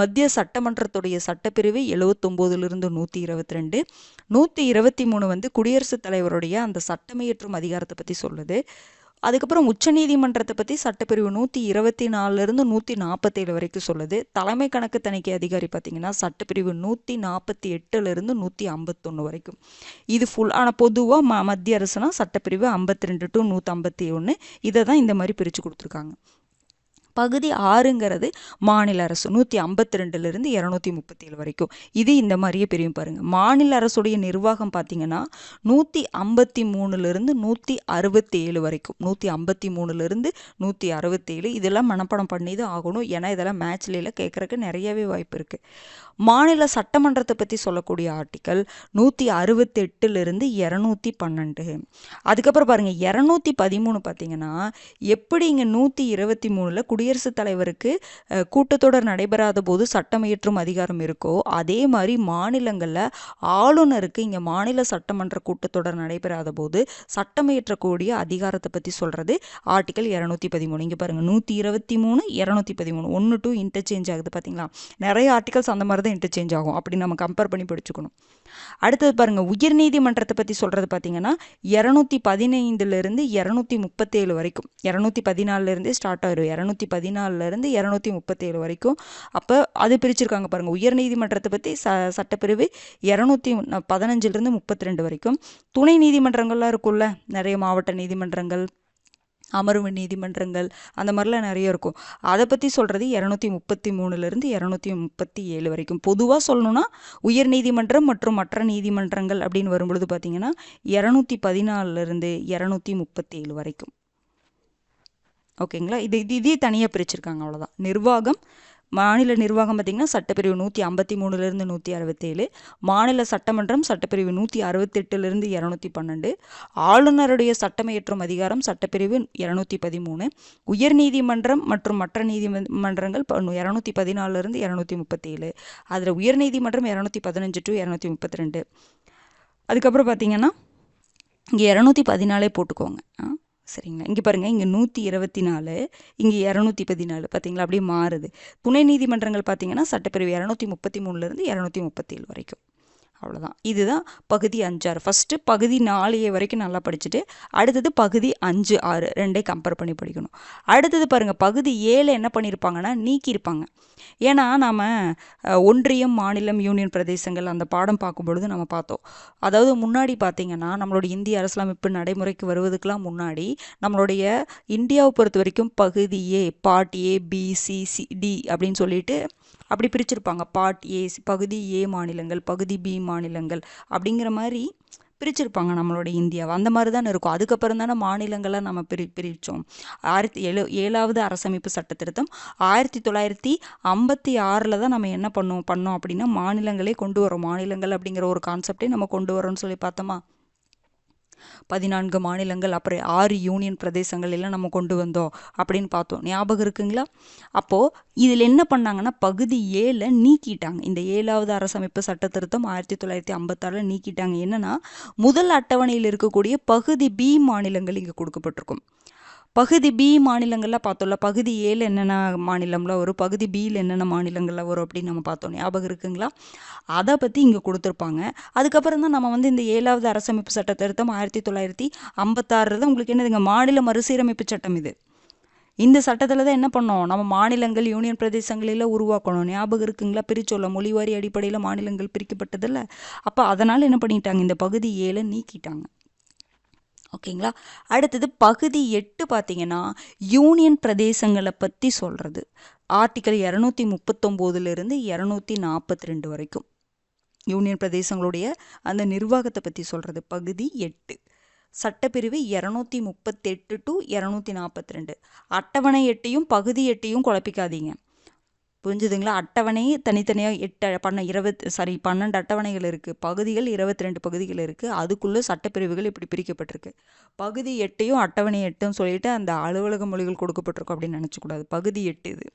மத்திய சட்டமன்றத்துடைய சட்டப்பிரிவு 79லேருந்து 122, 123 குடியரசுத் தலைவருடைய அந்த சட்டமியற்றும் அதிகாரத்தை பற்றி சொல்லுது. அதுக்கப்புறம் உச்சநீதிமன்றத்தை பற்றி சட்டப்பிரிவு 124லேருந்து 147 வரைக்கும் சொல்லுது. தலைமை கணக்கு தணிக்கை அதிகாரி பார்த்தீங்கன்னா சட்டப்பிரிவு 148லேருந்து 151 வரைக்கும். இது ஃபுல். ஆனால் பொதுவாக மத்திய அரசுனா சட்டப்பிரிவு 52 to 151. இதை தான் இந்த மாதிரி பிரித்து கொடுத்துருக்காங்க. பகுதி 6ங்கிறது மாநில அரசு 152லேருந்து 237 வரைக்கும். இது இந்த மாதிரியே பிரியும் பாருங்கள். மாநில அரசுடைய நிர்வாகம் பார்த்தீங்கன்னா 153லேருந்து 167 வரைக்கும். 153லேருந்து 167 இதெல்லாம் மனப்பாடம் பண்ணி தான் ஆகணும். ஏன்னா இதெல்லாம் மேட்ச்ல கேட்குறக்கு நிறையவே வாய்ப்பு இருக்குது. மாநில சட்டமன்றத்தை பற்றி சொல்லக்கூடிய ஆர்டிக்கல் 168லேருந்து 212. அதுக்கப்புறம் பாருங்கள் 213 பார்த்தீங்கன்னா எப்படி இங்கே 123ல் குடியரசுத் தலைவருக்கு கூட்டத்தொடர் நடைபெறாத போது சட்டம் இயற்றும் அதிகாரம் இருக்கோ அதே மாதிரி மாநிலங்களில் ஆளுநருக்கு இங்கே மாநில சட்டமன்ற கூட்டத்தொடர் நடைபெறாத போது சட்டம் இயற்றக்கூடிய அதிகாரத்தை பற்றி சொல்கிறது ஆர்டிக்கல் 213. இங்கே பாருங்கள் 123 213 1 2 இன்டர்சேஞ்ச் ஆகுது பார்த்தீங்களா. நிறைய ஆர்டிகல்ஸ் அந்த மாதிரி தான் இன்டர்சேஞ்ச் ஆகும். அப்படி நம்ம கம்பேர் பண்ணி படிச்சுக்கணும். அடுத்தது பாருங்கள் உயர்நீதிமன்றத்தை பற்றி சொல்கிறது பார்த்தீங்கன்னா 215லேருந்து 237 வரைக்கும். 214லேருந்தே ஸ்டார்ட் ஆயிரும். 214லேருந்து 237 வரைக்கும். அப்போ அது பிரிச்சிருக்காங்க பாருங்கள். உயர்நீதிமன்றத்தை பற்றி சட்டப்பிரிவு 215லேருந்து 32 வரைக்கும். துணை நீதிமன்றங்கள்லாம் இருக்குல்ல, நிறைய மாவட்ட நீதிமன்றங்கள், அமர்வு நீதிமன்றங்கள் அந்த மாதிரிலாம் நிறைய இருக்கும். அதை பற்றி சொல்கிறது 233லேருந்து 237 வரைக்கும். பொதுவாக சொல்லணும்னா உயர் நீதிமன்றம் மற்றும் மற்ற நீதிமன்றங்கள் அப்படின்னு வரும்பொழுது பார்த்திங்கன்னா 214லேருந்து 237 வரைக்கும். ஓகேங்களா. இதே தனியாக பிரிச்சிருக்காங்க, அவ்வளோதான். நிர்வாகம், மாநில நிர்வாகம் பார்த்திங்கன்னா சட்டப்பிரிவு 153லேருந்து 167, மாநில சட்டமன்றம் சட்டப்பிரிவு 168லேருந்து 212, ஆளுநருடைய சட்டம் இயற்றும் அதிகாரம் சட்டப்பிரிவு 213, உயர்நீதிமன்றம் மற்றும் மற்ற நீதிமன்றங்கள் 214லேருந்து 237, அதில் உயர்நீதிமன்றம் 215 to 232. அதுக்கப்புறம் பார்த்திங்கன்னா இங்கே 214 போட்டுக்கோங்க. சரிங்களா. இங்கே பாருங்கள், இங்கே 124, இங்கே 214, பார்த்தீங்களா, அப்படியே மாறுது. துணை நீதிமன்றங்கள் பார்த்தீங்கன்னா சட்டப்பிரிவு 233லேருந்து 237 வரைக்கும். அவ்வளோதான். இதுதான் பகுதி 5-6. ஃபஸ்ட்டு பகுதி 4A வரைக்கும் நல்லா படிச்சுட்டு அடுத்தது பகுதி 5-6 ரெண்டே கம்பேர் பண்ணி படிக்கணும். அடுத்தது பாருங்கள், பகுதி 7 என்ன பண்ணியிருப்பாங்கன்னா நீக்கியிருப்பாங்க. ஏன்னா நாம் ஒன்றியம், மாநிலம், யூனியன் பிரதேசங்கள் அந்த பாடம் பார்க்கும்பொழுது நம்ம பார்த்தோம். அதாவது முன்னாடி பார்த்திங்கன்னா நம்மளுடைய இந்திய அரசியலமைப்பு நடைமுறைக்கு வருவதுக்கெலாம் முன்னாடி நம்மளுடைய இந்தியாவை பொறுத்த வரைக்கும் பகுதி A, part A, B, C, D அப்படின்னு சொல்லிட்டு அப்படி பிரிச்சிருப்பாங்க. பார்ட் A பகுதி A மாநிலங்கள், பகுதி B மாநிலங்கள் அப்படிங்கிற மாதிரி பிரிச்சிருப்பாங்க நம்மளோட இந்தியாவை. அந்த மாதிரி தானே இருக்கும். அதுக்கப்புறம் தானே மாநிலங்களாக நம்ம பிரித்தோம். 7வது அரசமைப்பு சட்ட திருத்தம் 1956 தான் நம்ம என்ன பண்ணோம் அப்படின்னா மாநிலங்களே கொண்டு வரோம். மாநிலங்கள் அப்படிங்கிற ஒரு கான்செப்டே நம்ம கொண்டு வரோம்னு சொல்லி பார்த்தோமா. 14 மாநிலங்கள், அப்புறம் 6 யூனியன் பிரதேசங்கள் எல்லாம் நம்ம கொண்டு வந்தோம் அப்படின்னு பார்த்தோம். ஞாபகம் இருக்குங்களா? அப்போது இதில் என்ன பண்ணாங்கன்னா பகுதி 7 நீக்கிட்டாங்க. இந்த 7வது அரசமைப்பு சட்ட திருத்தம் 1956 நீக்கிட்டாங்க. என்னன்னா முதல் அட்டவணையில் இருக்கக்கூடிய பகுதி B மாநிலங்கள் இங்கே கொடுக்கப்பட்டிருக்கும். பகுதி B மாநிலங்கள்லாம் பார்த்தோம்ல. பகுதி Aல என்னென்ன மாநிலம்லாம் வரும், பகுதி Bயில் என்னென்ன மாநிலங்கள்லாம் வரும் அப்படின்னு நம்ம பார்த்தோம். ஞாபகம் இருக்குங்களா? அதை பற்றி இங்கே கொடுத்துருப்பாங்க. அதுக்கப்புறம் தான் நம்ம இந்த 7வது அரசமைப்பு சட்ட திருத்தம் 1956 தான் உங்களுக்கு என்னதுங்க மாநில மறுசீரமைப்பு சட்டம். இந்த சட்டத்தில் தான் என்ன பண்ணோம், நம்ம மாநிலங்கள், யூனியன் பிரதேசங்களில் உருவாக்கணும். ஞாபகம் இருக்குங்களா? பிரிச்சோல்ல, மொழிவாரி அடிப்படையில் மாநிலங்கள் பிரிக்கப்பட்டதில்ல. அப்போ அதனால் என்ன பண்ணிட்டாங்க, இந்த பகுதி 7 நீக்கிட்டாங்க. ஓகேங்களா. அடுத்தது பகுதி 8 பார்த்தீங்கன்னா யூனியன் பிரதேசங்களை பற்றி சொல்கிறது. ஆர்டிக்கல் 239லேருந்து 242 வரைக்கும் யூனியன் பிரதேசங்களுடைய அந்த நிர்வாகத்தை பற்றி சொல்கிறது. பகுதி 8 சட்டப்பிரிவு 238 to 242. அட்டவணை 8யும் பகுதி 8யும் குழப்பிக்காதீங்க. புரிஞ்சுதுங்களா? அட்டவணை தனித்தனியாக 12 அட்டவணைகள் இருக்குது. பகுதிகள் 22 பகுதிகள் இருக்குது. அதுக்குள்ளே சட்டப்பிரிவுகள் இப்படி பிரிக்கப்பட்டிருக்கு. பகுதி 8யும் அட்டவணை 8ன்னு சொல்லிட்டு அந்த அலுவலக மொழிகள் கொடுக்கப்பட்டிருக்கும் அப்படின்னு நினச்சக்கூடாது. பகுதி 8 இது.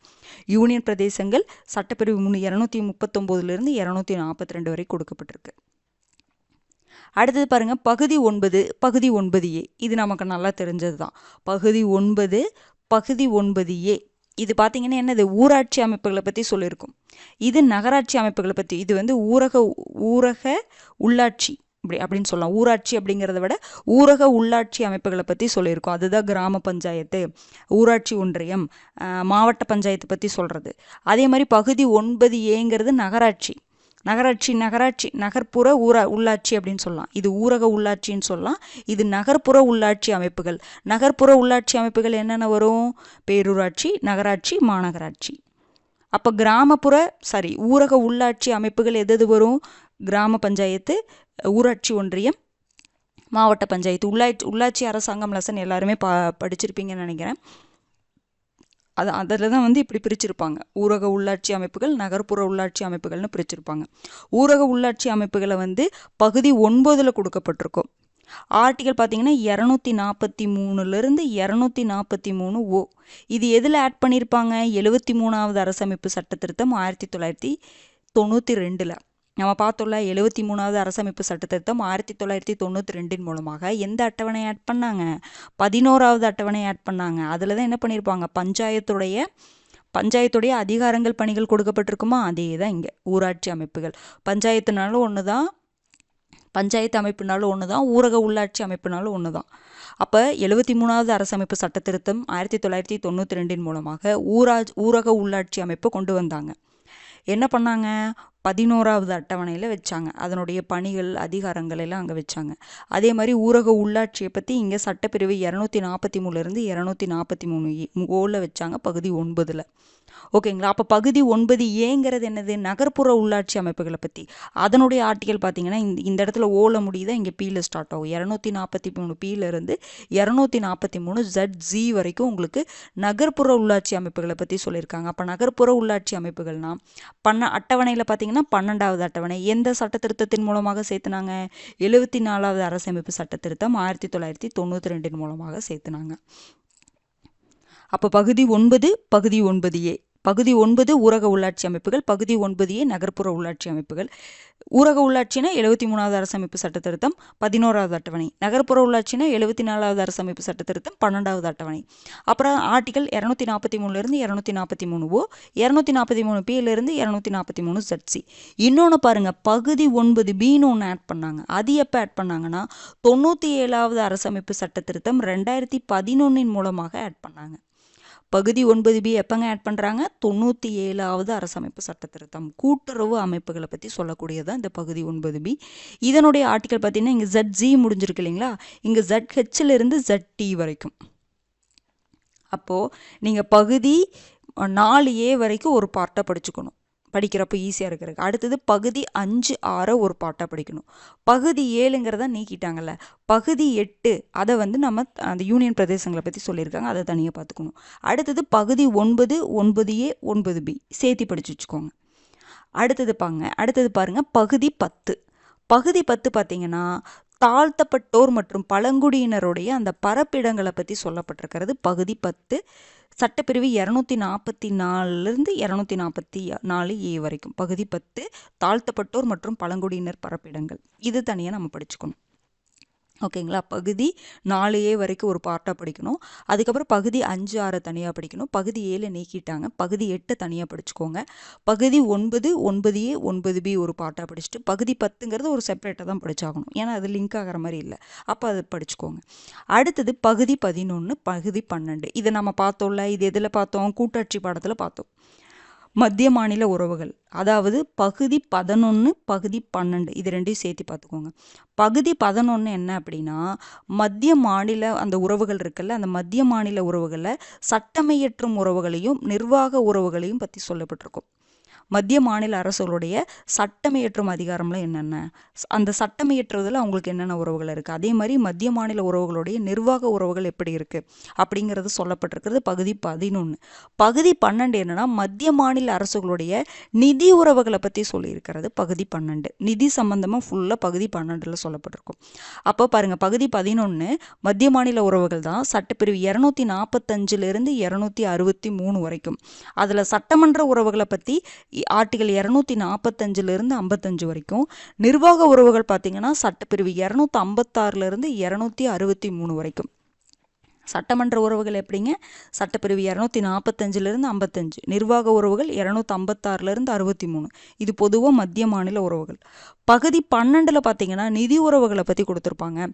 யூனியன் பிரதேசங்கள் சட்டப்பிரிவு 239லேருந்து 242 வரை கொடுக்கப்பட்டிருக்கு. அடுத்தது பாருங்கள், பகுதி 9, பகுதி 9A. இது நமக்கு நல்லா தெரிஞ்சது தான். பகுதி 9, பகுதி 9A. இது பார்த்தீங்கன்னா என்னது, ஊராட்சி அமைப்புகளை பற்றி சொல்லியிருக்கும். இது நகராட்சி அமைப்புகளை பற்றி. இது ஊரக உள்ளாட்சி அப்படின்னு சொல்லலாம். ஊராட்சி அப்படிங்கிறத விட ஊரக உள்ளாட்சி அமைப்புகளை பற்றி சொல்லியிருக்கோம். அதுதான் கிராம பஞ்சாயத்து, ஊராட்சி ஒன்றியம், மாவட்ட பஞ்சாயத்து பற்றி சொல்கிறது. அதே மாதிரி பகுதி 9Aங்கிறது நகராட்சி. நகர்ப்புற உள்ளாட்சி அப்படின்னு சொல்லலாம். இது ஊரக உள்ளாட்சின்னு சொல்லலாம். இது நகர்ப்புற உள்ளாட்சி அமைப்புகள். நகர்ப்புற உள்ளாட்சி அமைப்புகள் என்னென்ன வரும், பேரூராட்சி, நகராட்சி, மாநகராட்சி. அப்போ ஊரக உள்ளாட்சி அமைப்புகள் எது வரும், கிராம பஞ்சாயத்து, ஊராட்சி ஒன்றியம், மாவட்ட பஞ்சாயத்து. உள்ளாட்சி அரசாங்கம் லெசன் எல்லாருமே படிச்சிருப்பீங்கன்னு நினைக்கிறேன். அதில் தான் இப்படி பிரிச்சிருப்பாங்க. ஊரக உள்ளாட்சி அமைப்புகள், நகர்ப்புற உள்ளாட்சி அமைப்புகள்னு பிரிச்சிருப்பாங்க. ஊரக உள்ளாட்சி அமைப்புகளை பகுதி 9 கொடுக்கப்பட்டிருக்கும். ஆர்டிகல் பார்த்தீங்கன்னா 243லேருந்து 243O. இது எதில் ஆட் பண்ணியிருப்பாங்க, 73வது அரசமைப்பு சட்ட திருத்தம் 1992. நம்ம பார்த்தோம்ல, 73வது அரசமைப்பு சட்ட திருத்தம் 1992 மூலமாக எந்த அட்டவணை ஆட் பண்ணாங்க, 11வது அட்டவணை ஆட் பண்ணாங்க. அதில் தான் என்ன பண்ணியிருப்பாங்க, பஞ்சாயத்துடைய அதிகாரங்கள், பணிகள் கொடுக்கப்பட்டிருக்குமா. அதே தான் இங்கே ஊராட்சி அமைப்புகள். பஞ்சாயத்துனாலும் ஒன்று தான், பஞ்சாயத்து அமைப்புனாலும் ஒன்று தான், ஊரக உள்ளாட்சி அமைப்புனாலும் ஒன்று தான். அப்போ 73வது அரசமைப்பு சட்ட திருத்தம் 1992 மூலமாக ஊரக உள்ளாட்சி அமைப்பு கொண்டு வந்தாங்க. என்ன பண்ணாங்க, 11வது அட்டவணையில் வச்சாங்க. அதனுடைய பணிகள் அதிகாரங்கள் எல்லாம் அங்கே வச்சாங்க. அதே மாதிரி ஊரக உள்ளாட்சியை பற்றி இங்கே சட்டப்பிரிவு 243 243 ஓல வச்சாங்க பகுதி 9ல். ஓகேங்களா. அப்போ பகுதி 9 ஏங்கிறது என்னது, நகர்ப்புற உள்ளாட்சி அமைப்புகளை பற்றி. அதனுடைய ஆர்டிகல் பார்த்தீங்கன்னா இந்த இடத்துல ஓல முடியுதா, இங்கே பீல ஸ்டார்ட் ஆகும். 243 பீலேருந்து 243 ZG வரைக்கும் உங்களுக்கு நகர்ப்புற உள்ளாட்சி அமைப்புகளை பற்றி சொல்லியிருக்காங்க. அப்போ நகர்ப்புற உள்ளாட்சி அமைப்புகள்னா அட்டவணையில் பார்த்தீங்கன்னா 12வது அட்டவணை எந்த சட்ட திருத்தத்தின் மூலமாக சேர்த்துனாங்க, 74வது அரசமைப்பு சட்ட திருத்தம் 1992 மூலமாக சேர்த்துனாங்க. அப்போ பகுதி 9 பகுதி 9A. பகுதி 9 ஊரக உள்ளாட்சி அமைப்புகள், பகுதி 9A நகர்ப்புற உள்ளாட்சி அமைப்புகள். ஊரக உள்ளாட்சினா 73வது அரசமைப்பு சட்ட திருத்தம் 11வது அட்டவணை, நகர்ப்புற உள்ளாட்சினா 74வது அரசமைப்பு சட்ட திருத்தம் 12வது அட்டவணை. அப்புறம் ஆர்டிகல் 243 243O, 243P 243 ZC. இன்னொன்று பாருங்க, பகுதி 9Bன்னு ஒன்று ஆட் பண்ணாங்க. அது எப்போ ஆட் பண்ணாங்கன்னா 97வது அரசமைப்பு சட்ட திருத்தம் 2011 மூலமாக ஆட் பண்ணாங்க. பகுதி 9B எப்பங்க ஆட் பண்ணுறாங்க, 97வது அரசமைப்பு சட்ட திருத்தம். கூட்டுறவு அமைப்புகளை பற்றி சொல்லக்கூடியதான் இந்த பகுதி 9B. இதனுடைய ஆர்டிகல் பார்த்தீங்கன்னா இங்கே ZG முடிஞ்சிருக்கு இல்லைங்களா, இங்கே ZHல இருந்து ZT வரைக்கும். அப்போது நீங்கள் பகுதி 4A வரைக்கும் ஒரு பார்ட்டை படிச்சுக்கணும், படிக்கிறப்போ ஈஸியாக இருக்கிறது. அடுத்தது பகுதி 5, 6 ஒரு பாட்டாக படிக்கணும். பகுதி 7ங்கிறத நீக்கிட்டாங்கல்ல, பகுதி 8 அதை நம்ம அந்த யூனியன் பிரதேசங்களை பற்றி சொல்லியிருக்காங்க, அதை தனியாக பார்த்துக்கணும். அடுத்தது பகுதி 9, 9A 9B சேர்த்து படித்து வச்சுக்கோங்க. அடுத்தது பாருங்க பகுதி 10. பகுதி 10 பார்த்தீங்கன்னா தாழ்த்தப்பட்டோர் மற்றும் பழங்குடியினருடைய அந்த பரப்பிடங்களை பற்றி சொல்லப்பட்டிருக்கிறது பகுதி 10. சட்டப்பிரிவு 244 244A வரைக்கும் பகுதி 10 தாழ்த்தப்பட்டோர் மற்றும் பழங்குடியினர் பரப்பிடங்கள். இது தனியாக நம்ம படிச்சுக்கணும். ஓகேங்களா. பகுதி 4A வரைக்கும் ஒரு பார்ட்டாக படிக்கணும். அதுக்கப்புறம் பகுதி 5, 6 தனியாக படிக்கணும். பகுதி 7 நீக்கிட்டாங்க, பகுதி 8 தனியாக படிச்சுக்கோங்க. பகுதி 9, 9A 9B ஒரு பார்ட்டாக படிச்சுட்டு பகுதி 10ங்கிறது ஒரு செப்பரேட்டாக தான் படிச்சாகணும், ஏன்னா அது லிங்க் ஆகிற மாதிரி இல்லை. அப்போ அதை படிச்சுக்கோங்க. அடுத்தது பகுதி 11, பகுதி 12. இதை நம்ம பார்த்தோம்ல, இது எதில் பார்த்தோம், கூட்டாட்சி பாடத்தில் பார்த்தோம். மத்திய மாநில உறவுகள், அதாவது பகுதி 11 பகுதி 12 இது ரெண்டையும் சேர்த்து பார்த்துக்கோங்க. பகுதி 11 என்ன அப்படின்னா மத்திய மாநில அந்த உறவுகள் இருக்குல்ல, அந்த மத்திய மாநில உறவுகளில் சட்டமையற்றும் உறவுகளையும் நிர்வாக உறவுகளையும் பற்றி சொல்லப்பட்டிருக்கும். மத்திய மாநில அரசுகளுடைய சட்டமையற்றும் அதிகாரம்லாம் என்னென்ன, அந்த சட்டமையற்றுவதில் அவங்களுக்கு என்னென்ன உறவுகள் இருக்குது, அதே மாதிரி மத்திய மாநில உறவுகளுடைய நிர்வாக உறவுகள் எப்படி இருக்குது அப்படிங்கிறது சொல்லப்பட்டிருக்கிறது பகுதி 11. பகுதி 12 என்னன்னா மத்திய மாநில அரசுகளுடைய நிதி உறவுகளை பற்றி சொல்லியிருக்கிறது பகுதி 12. நிதி சம்பந்தமாக ஃபுல்லாக பகுதி 12ல் சொல்லப்பட்டிருக்கும். அப்போ பாருங்க, பகுதி 11 மத்திய மாநில உறவுகள் தான், சட்டப்பிரிவு 245 263 வரைக்கும். அதில் சட்டமன்ற உறவுகளை பற்றி ஆர்டிகல் 245 55 வரைக்கும். நிர்வாக உறவுகள் பார்த்தீங்கன்னா சட்டப்பிரிவு 256 263 வரைக்கும். சட்டமன்ற உறவுகள் எப்படிங்க, சட்டப்பிரிவு 245 55, நிர்வாக உறவுகள் 256 63. இது பொதுவாக மத்திய மாநில உறவுகள். பகுதி 12ல் பார்த்தீங்கன்னா நிதி உறவுகளை பற்றி கொடுத்துருப்பாங்க.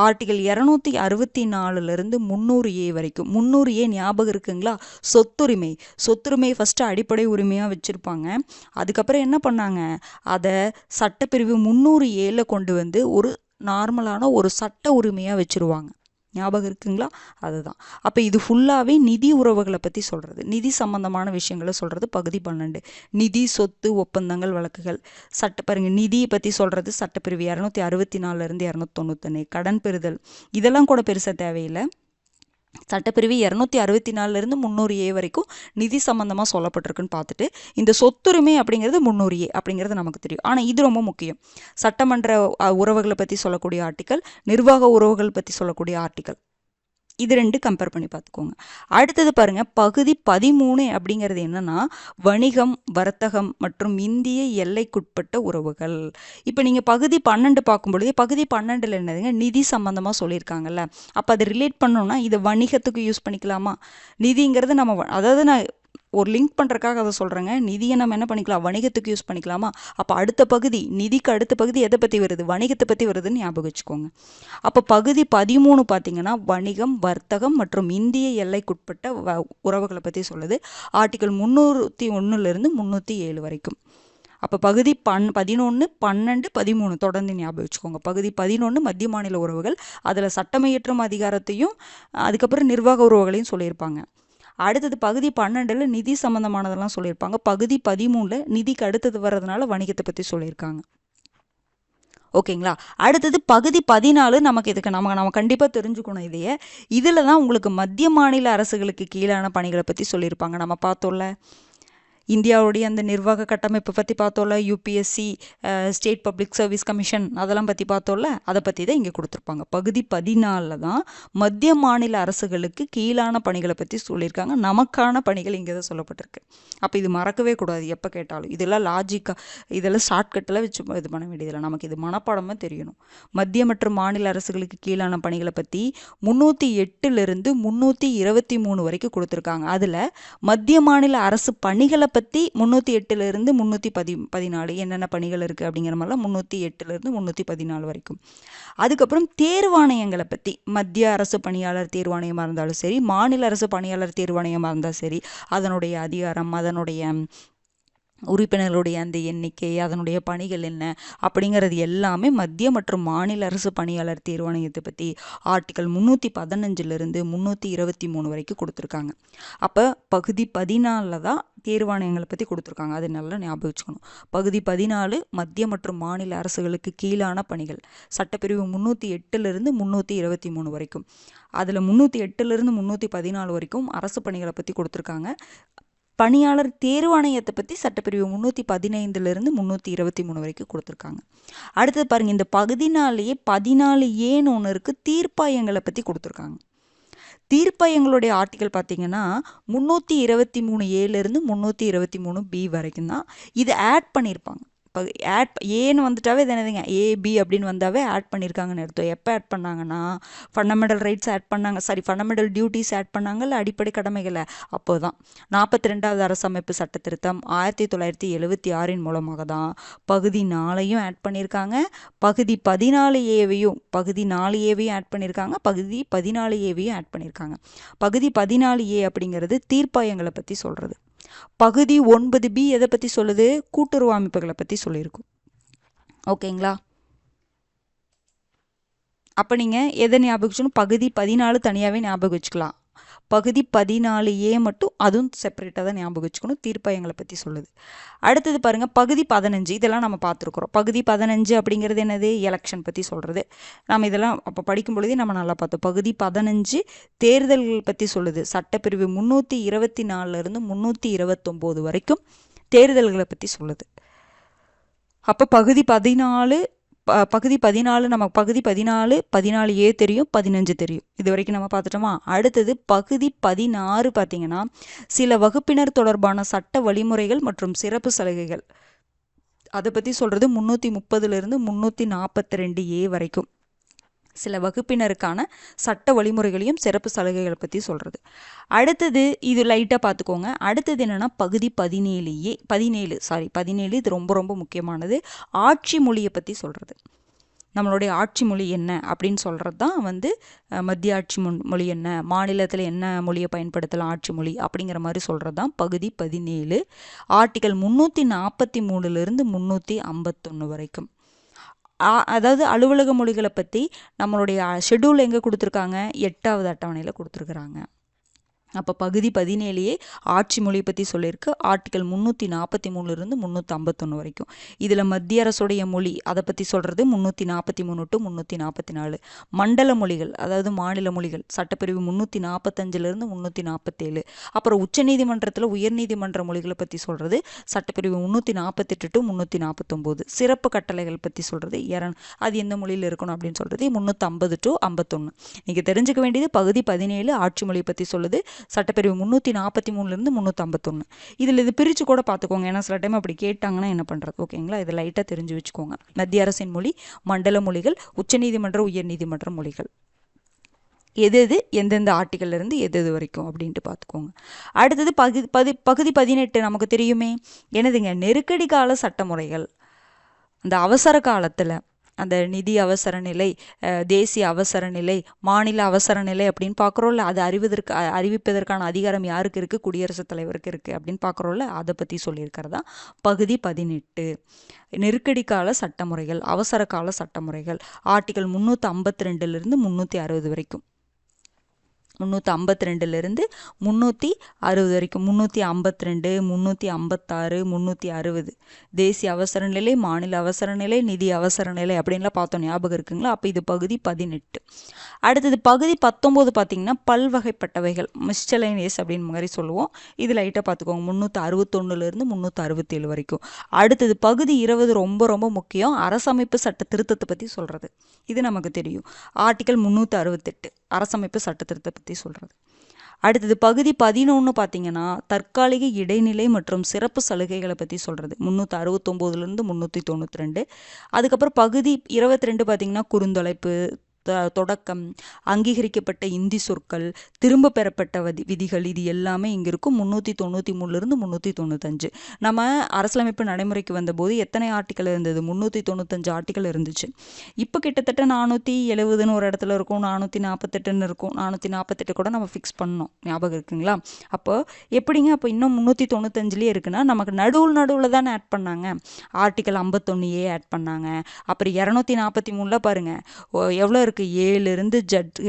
ஆர்டிகல் 264 300A வரைக்கும். 300A ஞாபகம் இருக்குங்களா, சொத்துரிமை ஃபஸ்ட்டு அடிப்படை உரிமையாக வச்சுருப்பாங்க. அதுக்கப்புறம் என்ன பண்ணாங்க, அதை சட்டப்பிரிவு 300Aல கொண்டு வந்து ஒரு நார்மலான ஒரு சட்ட உரிமையாக வச்சுருவாங்க. ஞாபகம் இருக்குங்களா, அதுதான். அப்போ இது ஃபுல்லாகவே நிதி உறவுகளை பற்றி சொல்கிறது, நிதி சம்பந்தமான விஷயங்களை சொல்கிறது பகுதி 12. நிதி, சொத்து, ஒப்பந்தங்கள், வழக்குகள். பாருங்க, நிதியை பற்றி சொல்கிறது சட்டப்பிரிவு 264 291. கடன் பெறுதல், இதெல்லாம் கூட பெருசாக தேவையில்லை. சட்டப்பிரிவு 264 300A வரைக்கும் நிதி சம்பந்தமாக சொல்லப்பட்டிருக்குன்னு பார்த்துட்டு, இந்த சொத்துரிமை அப்படிங்கிறது 300A அப்படிங்கிறது நமக்கு தெரியும். ஆனால் இது ரொம்ப முக்கியம், சட்டமன்ற உறவுகளை பற்றி சொல்லக்கூடிய ஆர்டிக்கல், நிர்வாக உறவுகள் பற்றி சொல்லக்கூடிய ஆர்டிக்கல், இது ரெண்டு கம்பேர் பண்ணி பார்த்துக்கோங்க. அடுத்தது பாருங்க, பகுதி 13 அப்படிங்கிறது என்னன்னா வணிகம், வர்த்தகம் மற்றும் இந்திய எல்லைக்குட்பட்ட உறவுகள். இப்போ நீங்கள் பகுதி 12 பார்க்கும்பொழுது பகுதி 12ல் என்னதுங்க, நிதி சம்பந்தமாக சொல்லியிருக்காங்கல்ல. அப்போ அதை ரிலேட் பண்ணோன்னா இதை வணிகத்துக்கு யூஸ் பண்ணிக்கலாமா, நிதிங்கிறது நம்ம அதாவது நான் ஒரு லிங்க் பண்ணுறதுக்காக அதை சொல்கிறேங்க. நிதியை நம்ம என்ன பண்ணிக்கலாம், வணிகத்துக்கு யூஸ் பண்ணிக்கலாமா? அப்போ அடுத்த பகுதி, நிதிக்கு அடுத்த பகுதி எதை பற்றி வருது, வணிகத்தை பற்றி வருதுன்னு ஞாபகம் வச்சுக்கோங்க. அப்போ பகுதி 13 பார்த்தீங்கன்னா வணிகம், வர்த்தகம் மற்றும் இந்திய எல்லைக்குட்பட்ட உறவுகளை பற்றி சொல்லுது. ஆர்டிகல் 301 307 வரைக்கும். அப்போ பகுதி 11, 12, 13 தொடர்ந்து ஞாபகம் வச்சுக்கோங்க. பகுதி 11 மத்திய மாநில உறவுகள், அதில் சட்டமியற்றும் அதிகாரத்தையும் அதுக்கப்புறம் நிர்வாக உறவுகளையும் சொல்லியிருப்பாங்க. அடுத்தது பகுதி 12 நிதி சம்பந்தமானதெல்லாம் சொல்லியிருப்பாங்க. பகுதி 13 நிதிக்கு அடுத்தது வர்றதுனால வணிகத்தை பற்றி சொல்லியிருக்காங்க. ஓகேங்களா? அடுத்தது பகுதி 14 நமக்கு இதுக்கு நம்ம கண்டிப்பாக தெரிஞ்சுக்கணும். இதையே இதில் தான் உங்களுக்கு மத்திய மாநில அரசுகளுக்கு கீழான பணிகளை பற்றி சொல்லியிருப்பாங்க. நம்ம பார்த்தோம்ல, இந்தியாவுடைய அந்த நிர்வாக கட்டமைப்பை பற்றி பார்த்தோம்ல, UPSC, state public service commission, அதெல்லாம் பற்றி பார்த்தோம்ல, அதை பற்றி தான் இங்கே கொடுத்துருப்பாங்க. பகுதி 14 தான் மத்திய மாநில அரசுகளுக்கு கீழான பணிகளை பற்றி சொல்லியிருக்காங்க. நமக்கான பணிகள் இங்கே தான் சொல்லப்பட்டிருக்கு. அப்போ இது மறக்கவே கூடாது எப்போ கேட்டாலும். இதெல்லாம் லாஜிக்காக, இதெல்லாம் ஷார்ட்கட்டில் வச்சு இது பண்ண வேண்டியதில்லை. நமக்கு இது மனப்பாடமாக தெரியணும். மத்திய மற்றும் மாநில அரசுகளுக்கு கீழான பணிகளை பற்றி 308 323 வரைக்கும் கொடுத்துருக்காங்க. அதில் மத்திய மாநில அரசு பணிகளை பற்றி 308 314 என்னென்ன பணிகள் இருக்குது அப்படிங்கிற மாதிரிலாம் 308 314 வரைக்கும். அதுக்கப்புறம் தேர்வாணையங்களை பற்றி, மத்திய அரசு பணியாளர் தேர்வாணையமாக இருந்தாலும் சரி, மாநில அரசு பணியாளர் தேர்வாணையமாக இருந்தாலும் சரி, அதனுடைய அதிகாரம், அதனுடைய உறுப்பினர்களுடைய அந்த எண்ணிக்கை, அதனுடைய பணிகள் என்ன அப்படிங்கிறது எல்லாமே மத்திய மற்றும் மாநில அரசு பணியாளர் தேர்வாணையத்தை பற்றி ஆர்டிகல் 315 323 வரைக்கும் கொடுத்துருக்காங்க. அப்போ பகுதி 14 தான் தேர்வாணையங்களை பற்றி கொடுத்துருக்காங்க. அது நல்லா ஞாபகம் வச்சுக்கணும். பகுதி 14 மத்திய மற்றும் மாநில அரசுகளுக்கு கீழான பணிகள், சட்டப்பிரிவு 308 323 வரைக்கும். அதில் 308 314 வரைக்கும் அரசு பணிகளை பற்றி கொடுத்துருக்காங்க. பணியாளர் தேர்வாணையத்தை பற்றி சட்டப்பிரிவு 315 323 வரைக்கும் கொடுத்துருக்காங்க. அடுத்தது பாருங்கள், இந்த பகுதினாலேயே 14A ஒன்று இருக்குது, தீர்ப்பாயங்களை பற்றி கொடுத்துருக்காங்க. தீர்ப்பாயங்களுடைய ஆர்டிகல் பார்த்தீங்கன்னா 323A 323B வரைக்கும் தான். இது ஆட் பண்ணியிருப்பாங்க. இப்போ ஏன்னு வந்துட்டாவே இது என்னதுங்க, ஏபி அப்படின்னு வந்தாவே ஆட் பண்ணியிருக்காங்கன்னு அர்த்தம். எப்போ ஆட் பண்ணாங்கன்னா, ஃபண்டமெண்டல் ரைட்ஸ் ஆட் பண்ணாங்க, ஃபண்டமெண்டல் டியூட்டிஸ் ஆட் பண்ணாங்கல்ல, அடிப்படை கடமைகளை. அப்போ தான் 42வது அரசமைப்பு சட்ட திருத்தம் 1976 மூலமாக தான் பகுதி 4ஐயும் ஆட் பண்ணியிருக்காங்க, பகுதி 14Aவையும் ஆட் பண்ணியிருக்காங்க, பகுதி 14Aவையும் ஆட் பண்ணியிருக்காங்க. பகுதி 14A அப்படிங்கிறது தீர்ப்பாயங்களை பற்றி சொல்கிறது. பகுதி 9B எதை பற்றி சொல்லுது, கூட்டுறவு அமைப்புகளை பற்றி சொல்லியிருக்கும். ஓகேங்களா? அப்போ நீங்கள் எதை ஞாபகம் வச்சுக்கணும், பகுதி 14 தனியாகவே ஞாபகம் வச்சுக்கலாம். பகுதி 14A மட்டும் அதுவும் செப்பரேட்டாக தான் ஞாபகம் வச்சுக்கணும். தீர்ப்பாயங்களை பற்றி சொல்லுது. அடுத்தது பாருங்கள், பகுதி 15 இதெல்லாம் நம்ம பார்த்துருக்குறோம். பகுதி 15 அப்படிங்கிறது என்னது, எலெக்ஷன் பற்றி சொல்கிறது. நம்ம இதெல்லாம் அப்போ படிக்கும் பொழுதே நம்ம நல்லா பார்த்தோம். பகுதி 15 தேர்தல்கள் பற்றி சொல்லுது. சட்டப்பிரிவு 324 329 வரைக்கும் தேர்தல்களை பற்றி சொல்லுது. அப்போ பகுதி 14 நமக்கு பகுதி 14 14A தெரியும், 15 தெரியும். இது வரைக்கும் நம்ம பார்த்துட்டோமா? அடுத்தது பகுதி 16 பார்த்தீங்கன்னா சில வகுப்பினர் தொடர்பான சட்ட வழிமுறைகள் மற்றும் சிறப்பு சலுகைகள், அதை பற்றி சொல்கிறது. 330 342A வரைக்கும் சில வகுப்பினருக்கான சட்ட வழிமுறைகளையும் சிறப்பு சலுகைகளை பற்றி சொல்கிறது. அடுத்தது இது லைட்டாக பார்த்துக்கோங்க. அடுத்தது என்னென்னா பகுதி 17 இது ரொம்ப ரொம்ப முக்கியமானது. ஆட்சி மொழியை பற்றி சொல்கிறது. நம்மளுடைய ஆட்சி மொழி என்ன அப்படின்னு சொல்கிறது தான் மத்திய ஆட்சி மொழி என்ன, மாநிலத்தில் என்ன மொழியை பயன்படுத்தலாம் ஆட்சி மொழி அப்படிங்கிற மாதிரி சொல்கிறது தான் பகுதி 17. ஆர்டிகல் 343 351 வரைக்கும். அதாவது அலுவலக மொழிகளை பற்றி நம்மளுடைய ஷெட்யூல் எங்கே கொடுத்துருக்காங்க, 8வது அட்டவணையில் கொடுத்துருக்குறாங்க. அப்போ பகுதி 17 ஆட்சி மொழி பற்றி சொல்லியிருக்கு. ஆர்டிகல் 343 351 வரைக்கும். இதில் மத்திய அரசுடைய மொழி அதை பற்றி சொல்கிறது 343 to 344. மண்டல மொழிகள் அதாவது மாநில மொழிகள் சட்டப்பிரிவு 345 347. அப்புறம் உச்சநீதிமன்றத்தில் உயர்நீதிமன்ற மொழிகளை பற்றி சொல்கிறது சட்டப்பிரிவு 348 to 349. சிறப்பு கட்டளைகள் பற்றி சொல்கிறது அது எந்த மொழியில் இருக்கணும் அப்படின்னு சொல்கிறது 350 to 51. நீங்கள் தெரிஞ்சுக்க வேண்டியது பகுதி 17 ஆட்சி மொழி பற்றி சொல்லுது, சட்டப்பிரிவு 343 351. இதில் இது பிரித்து கூட பார்த்துக்கோங்க, ஏன்னா சில டைம் அப்படி கேட்டாங்கன்னா என்ன பண்ணுறது. ஓகேங்களா? இதை லைட்டாக தெரிஞ்சு வச்சுக்கோங்க. மத்திய அரசின் மொழி, மண்டல மொழிகள், உச்சநீதிமன்ற உயர்நீதிமன்ற மொழிகள். எது எந்தெந்த ஆர்டிக்கல்ல இருந்து எது வரைக்கும் அப்படின்ட்டு பார்த்துக்கோங்க. அடுத்தது பகுதி 18 நமக்கு தெரியுமே, என்னதுங்க, நெருக்கடி கால சட்டமுறைகள். அந்த அவசர காலத்தில் அந்த நிதி அவசர நிலை, தேசிய அவசர நிலை, மாநில அவசர நிலை அப்படின்னு பார்க்குறோம்ல, அது அறிவிப்பதற்கான அதிகாரம் யாருக்கு இருக்குது? குடியரசுத் தலைவருக்கு இருக்குது அப்படின்னு பார்க்குறோம்ல, அதை பற்றி சொல்லியிருக்கிறதா பகுதி 18. நெருக்கடி கால சட்டமுறைகள், அவசர கால சட்டமுறைகள், ஆர்டிகல் 352 360 வரைக்கும், 352 360 வரைக்கும், 352 356 360 தேசிய அவசர நிலை, மாநில அவசர நிலை, நிதி அவசர நிலை அப்படின்லாம் பார்த்தோம், ஞாபகம் இருக்குங்களா? அப்போ இது பகுதி 18. அடுத்தது பகுதி 19 பார்த்தீங்கன்னா பல்வகைப்பட்டவைகள், மிஸ்செலேனியஸ் அப்படின்னு மாதிரி சொல்லுவோம். இது லைட்டாக பார்த்துக்கோங்க, 361 367 வரைக்கும். அடுத்தது பகுதி 20 ரொம்ப ரொம்ப முக்கியம், அரசமைப்பு சட்ட திருத்தத்தை பற்றி சொல்கிறது. இது நமக்கு தெரியும், ஆர்டிகல் 368 அரசமைப்பு சட்ட திருத்தத்தை பற்றி சொல்கிறது. அடுத்தது பகுதி 11 பார்த்தீங்கன்னா தற்காலிக இடைநிலை மற்றும் சிறப்பு சலுகைகளை பற்றி சொல்கிறது, 369 392. அதுக்கப்புறம் பகுதி 22 பார்த்தீங்கன்னா குறுந்தொலைப்பு, தொடக்கம், அங்கீகரிக்கப்பட்ட இந்தி சொற்கள், திரும்ப பெறப்பட்ட விதிகள், இது எல்லாமே இங்கே இருக்கும். 393 395. நம்ம அரசியலமைப்பு நடைமுறைக்கு வந்தபோது எத்தனை ஆர்டிக்கல் இருந்தது? 395 ஆர்டிக்கல் இருந்துச்சு. இப்போ கிட்டத்தட்ட 470 ஒரு இடத்துல இருக்கும், 448 இருக்கும். 448 கூட நம்ம ஃபிக்ஸ் பண்ணோம், ஞாபகம் இருக்குங்களா? அப்போ எப்படிங்க, அப்போ இன்னும் 395லேயே இருக்குன்னா நமக்கு நடுவில் தானே ஆட் பண்ணாங்க. ஆர்டிக்கல் 51A ஆட் பண்ணாங்க. அப்புறம் 243 பாருங்க எவ்வளோ இருக்குது, 7 இருந்து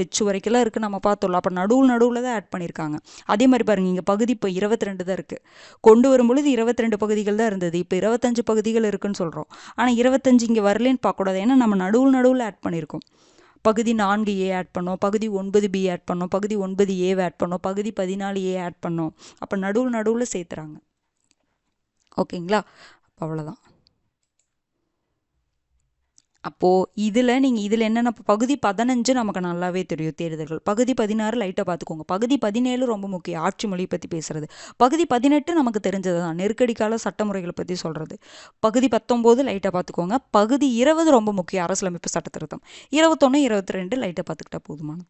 H வரைக்கும்லாம் இருக்குது, நம்ம பார்த்தோம்ல. அப்போ நடுவில் தான் ஆட் பண்ணியிருக்காங்க. அதே மாதிரி பாருங்கள், இங்கே பகுதி இப்போ 22 தான் இருக்குது. கொண்டு வரும்பொழுது 22 பகுதிகள் தான் இருந்தது, இப்போ 25 பகுதிகள் இருக்குன்னு சொல்கிறோம். ஆனால் 25 இங்கே வரலன்னு பார்க்கக்கூடாது, ஏன்னா நம்ம நடுவில் ஆட் பண்ணியிருக்கோம். பகுதி 4A ஆட் பண்ணோம், பகுதி 9B ஆட் பண்ணோம், பகுதி 9A ஆட் பண்ணோம், பகுதி 14A ஆட் பண்ணோம். அப்போ நடுவில் சேர்த்துறாங்க. ஓகேங்களா? அவ்வளோதான். அப்போது இதில் என்னென்ன, பகுதி 15 நமக்கு நல்லாவே தெரியும், தேர்தல்கள். பகுதி 16 லைட்டாக பார்த்துக்கோங்க. பகுதி 17 ரொம்ப முக்கியம், ஆட்சி மொழி பற்றி பேசுகிறது. பகுதி 18 நமக்கு தெரிஞ்சது தான், நெருக்கடி கால சட்டமுறைகளை பற்றி சொல்கிறது. பகுதி 19 லைட்டாக பார்த்துக்கோங்க. பகுதி 20 ரொம்ப முக்கியம், அரசியலமைப்பு சட்டத்திருத்தம். 21 22 லைட்டாக பார்த்துக்கிட்டா போதுமானது.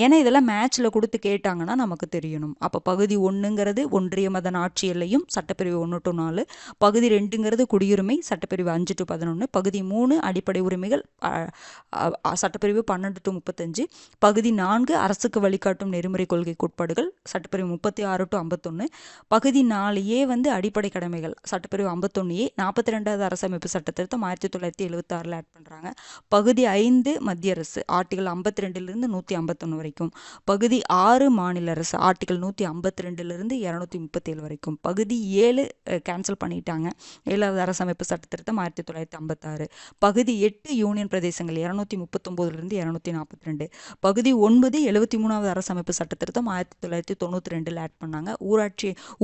ஏன்னா இதெல்லாம் மேட்ச்சில் கொடுத்து கேட்டாங்கன்னா நமக்கு தெரியணும். அப்போ பகுதி 1ங்கிறது ஒன்றிய மதன் ஆட்சி எல்லையும், சட்டப்பிரிவு 1 to 4. பகுதி 2ங்கிறது குடியுரிமை, சட்டப்பிரிவு 5 to 11. பகுதி 3 அடிப்படை உரிமைகள், சட்டப்பிரிவு 12 to 35. பகுதி 4 அரசுக்கு வழிகாட்டும் நெறிமுறை கொள்கை கோட்பாடுகள், சட்டப்பிரிவு 36 to 51. பகுதி 4A அடிப்படை கடமைகள், சட்டப்பிரிவு 51A. 42வது அரசமைப்பு சட்டத்திருத்தம் 1976 ஆட் பண்ணுறாங்க. பகுதி 5 மத்திய அரசு, ஆர்டிகல் 52 151 வரைக்கும். பகுதி 6 மாநில அரசு, ஆர்டிகல் 152 237 வரைக்கும். பகுதி 7 கேன்சல் பண்ணிட்டாங்க, 7வது அரசமைப்பு சட்டத்திருத்தம் 1956. பகுதி 8 யூனியன் பிரதேசங்கள், 239 242. பகுதி 9 73வது அரசமைப்பு சட்டத்திருத்தம் 1992 ஆட் பண்ணாங்க.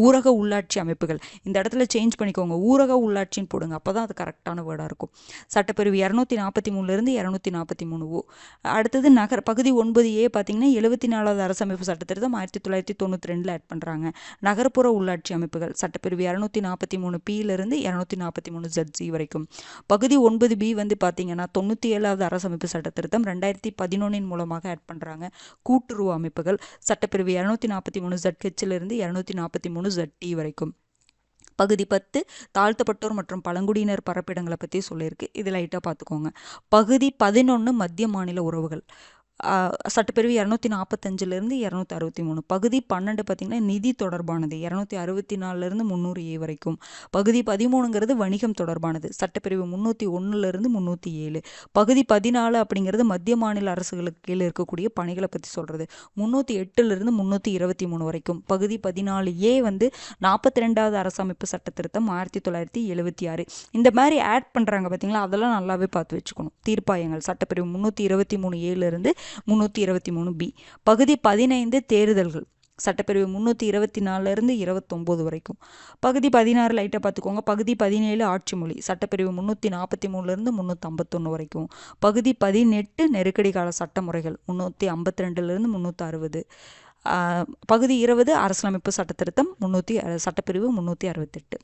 ஊரக உள்ளாட்சி அமைப்புகள், இந்த இடத்துல சேஞ்ச் பண்ணிக்கோங்க, ஊரக உள்ளாட்சின்னு போடுங்க, அப்போதான் அது கரெக்டான வேர்டாக இருக்கும். சட்டப்பிரிவு 243 243. அடுத்தது பகுதி 9A பார்த்தீங்கன்னா 74வது அரசமைப்பு சட்டத்திருத்தம் 1992 ஆட் பண்ணுறாங்க. நகர்ப்புற உள்ளாட்சி அமைப்புகள், சட்டப்பிரிவு 243P 243ZC வரைக்கும். பகுதி 9B பார்த்தீங்கன்னா 97வது அரசமைப்பு சட்டத்திருத்தம் 2011 மூலமாக ஆட் பண்ணுறாங்க. கூட்டுறவு அமைப்புகள், சட்டப்பிரிவு 243ZH 243ZT வரைக்கும். பகுதி 10 தாழ்த்தப்பட்டோர் மற்றும் பழங்குடியினர் பரப்பிடங்களை பற்றி சொல்லியிருக்கு, இது லைட்டாக பார்த்துக்கோங்க. பகுதி 11 மத்திய மாநில உறவுகள், சட்டப்பிரிவு 245 263. பகுதி 12 பார்த்திங்கன்னா நிதி தொடர்பானது, 264 300A வரைக்கும். பகுதி 13ங்கிறது வணிகம் தொடர்பானது, சட்டப்பிரிவு 301 307. பகுதி 14 அப்படிங்கிறது மத்திய மாநில அரசுகளுக்கு கீழே இருக்கக்கூடிய பணிகளை பற்றி சொல்கிறது, 308 323 வரைக்கும். பகுதி 14A 42வது அரசமைப்பு சட்டத்திருத்தம் 1976. இந்த மாதிரி ஆட் பண்ணுறாங்க பார்த்தீங்களா, அதெல்லாம் நல்லாவே பார்த்து வச்சுக்கணும். தீர்ப்பாயங்கள், சட்டப்பிரிவு 323A 323B. பகுதி 15 தேர்தல்கள், சட்டப்பிரிவு 324 29 வரைக்கும். பகுதி 16 லைட்டாக பார்த்துக்கோங்க. பகுதி 17 ஆட்சி மொழி, சட்டப்பிரிவு 343 351 வரைக்கும். பகுதி 18 நெருக்கடி கால சட்டமுறைகள், 352 360. பகுதி 20 அரசியலமைப்பு சட்டத்திருத்தம் சட்டப்பிரிவு 368.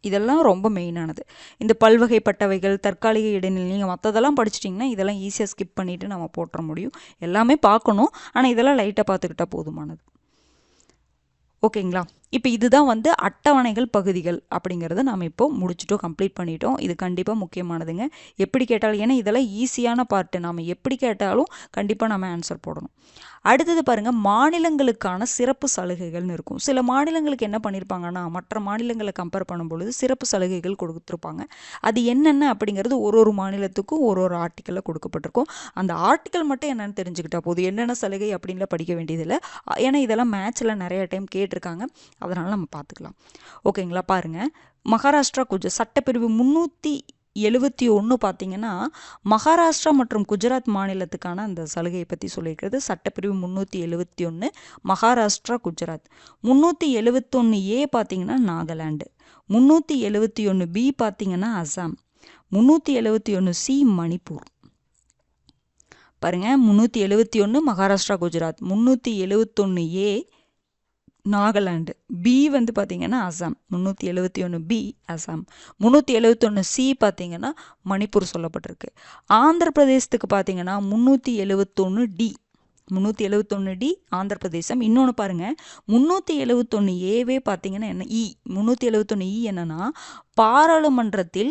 இதெல்லாம் ரொம்ப மெயினானது. இந்த பல்வகைப்பட்டவைகள், தற்காலிக இடைநிலை, நீங்கள் மற்றதெல்லாம் படிச்சிட்டிங்கன்னா இதெல்லாம் ஈஸியாக ஸ்கிப் பண்ணிவிட்டு நம்ம போட்டுற முடியும். எல்லாமே பார்க்கணும், ஆனால் இதெல்லாம் லைட்டாக பார்த்துக்கிட்டா போதுமானது. ஓகேங்களா? இப்போ இதுதான் வந்து அட்டவணைகள் பகுதிகள் அப்படிங்கிறத நம்ம இப்போ முடிச்சுட்டோம், கம்ப்ளீட் பண்ணிட்டோம். இது கண்டிப்பாக முக்கியமானதுங்க. எப்படி கேட்டாலும், ஏன்னா இதெல்லாம் ஈஸியான பார்ட்டு, நம்ம எப்படி கேட்டாலும் கண்டிப்பாக நம்ம ஆன்சர் போடணும். அடுத்தது பாருங்கள், மாநிலங்களுக்கான சிறப்பு சலுகைகள்னு இருக்கும். சில மாநிலங்களுக்கு என்ன பண்ணியிருப்பாங்கன்னா, மற்ற மாநிலங்களை கம்பேர் பண்ணும்பொழுது சிறப்பு சலுகைகள் கொடுத்துருப்பாங்க. அது என்னென்ன அப்படிங்கிறது ஒரு ஒரு மாநிலத்துக்கும் ஒரு ஒரு ஆர்டிக்கலில் கொடுக்கப்பட்டிருக்கும். அந்த ஆர்டிக்கல் மட்டும் என்னென்னு தெரிஞ்சுக்கிட்டா போதும், என்னென்ன சலுகை அப்படின்லாம் படிக்க வேண்டியதில்லை. ஏன்னா இதெல்லாம் மேட்ச்சில் நிறைய டைம் கேட்டிருக்காங்க, அதனால் நம்ம பார்த்துக்கலாம். ஓகேங்களா? பாருங்கள், மகாராஷ்டிரா சட்டப்பிரிவு 371 பார்த்தீங்கன்னா மகாராஷ்டிரா மற்றும் குஜராத் மாநிலத்துக்கான அந்த சலுகையை பற்றி சொல்லியிருக்கிறது. சட்டப்பிரிவு 371 மகாராஷ்டிரா குஜராத். 371A பார்த்தீங்கன்னா நாகாலாண்டு. 371B பார்த்தீங்கன்னா அசாம். 371C மணிப்பூர். பாருங்க, 371 மகாராஷ்டிரா குஜராத், 371A நாகாலாண்டு, பி வந்து பார்த்தீங்கன்னா அசாம், 371B அசாம், 371C பார்த்தீங்கன்னா மணிப்பூர் சொல்லப்பட்டிருக்கு. ஆந்திர பிரதேசத்துக்கு பார்த்தீங்கன்னா 371D, 371D ஆந்திர பிரதேசம். இன்னொன்று பாருங்கள், 371Aவே பார்த்தீங்கன்னா என்ன, 371E என்னன்னா, பாராளுமன்றத்தில்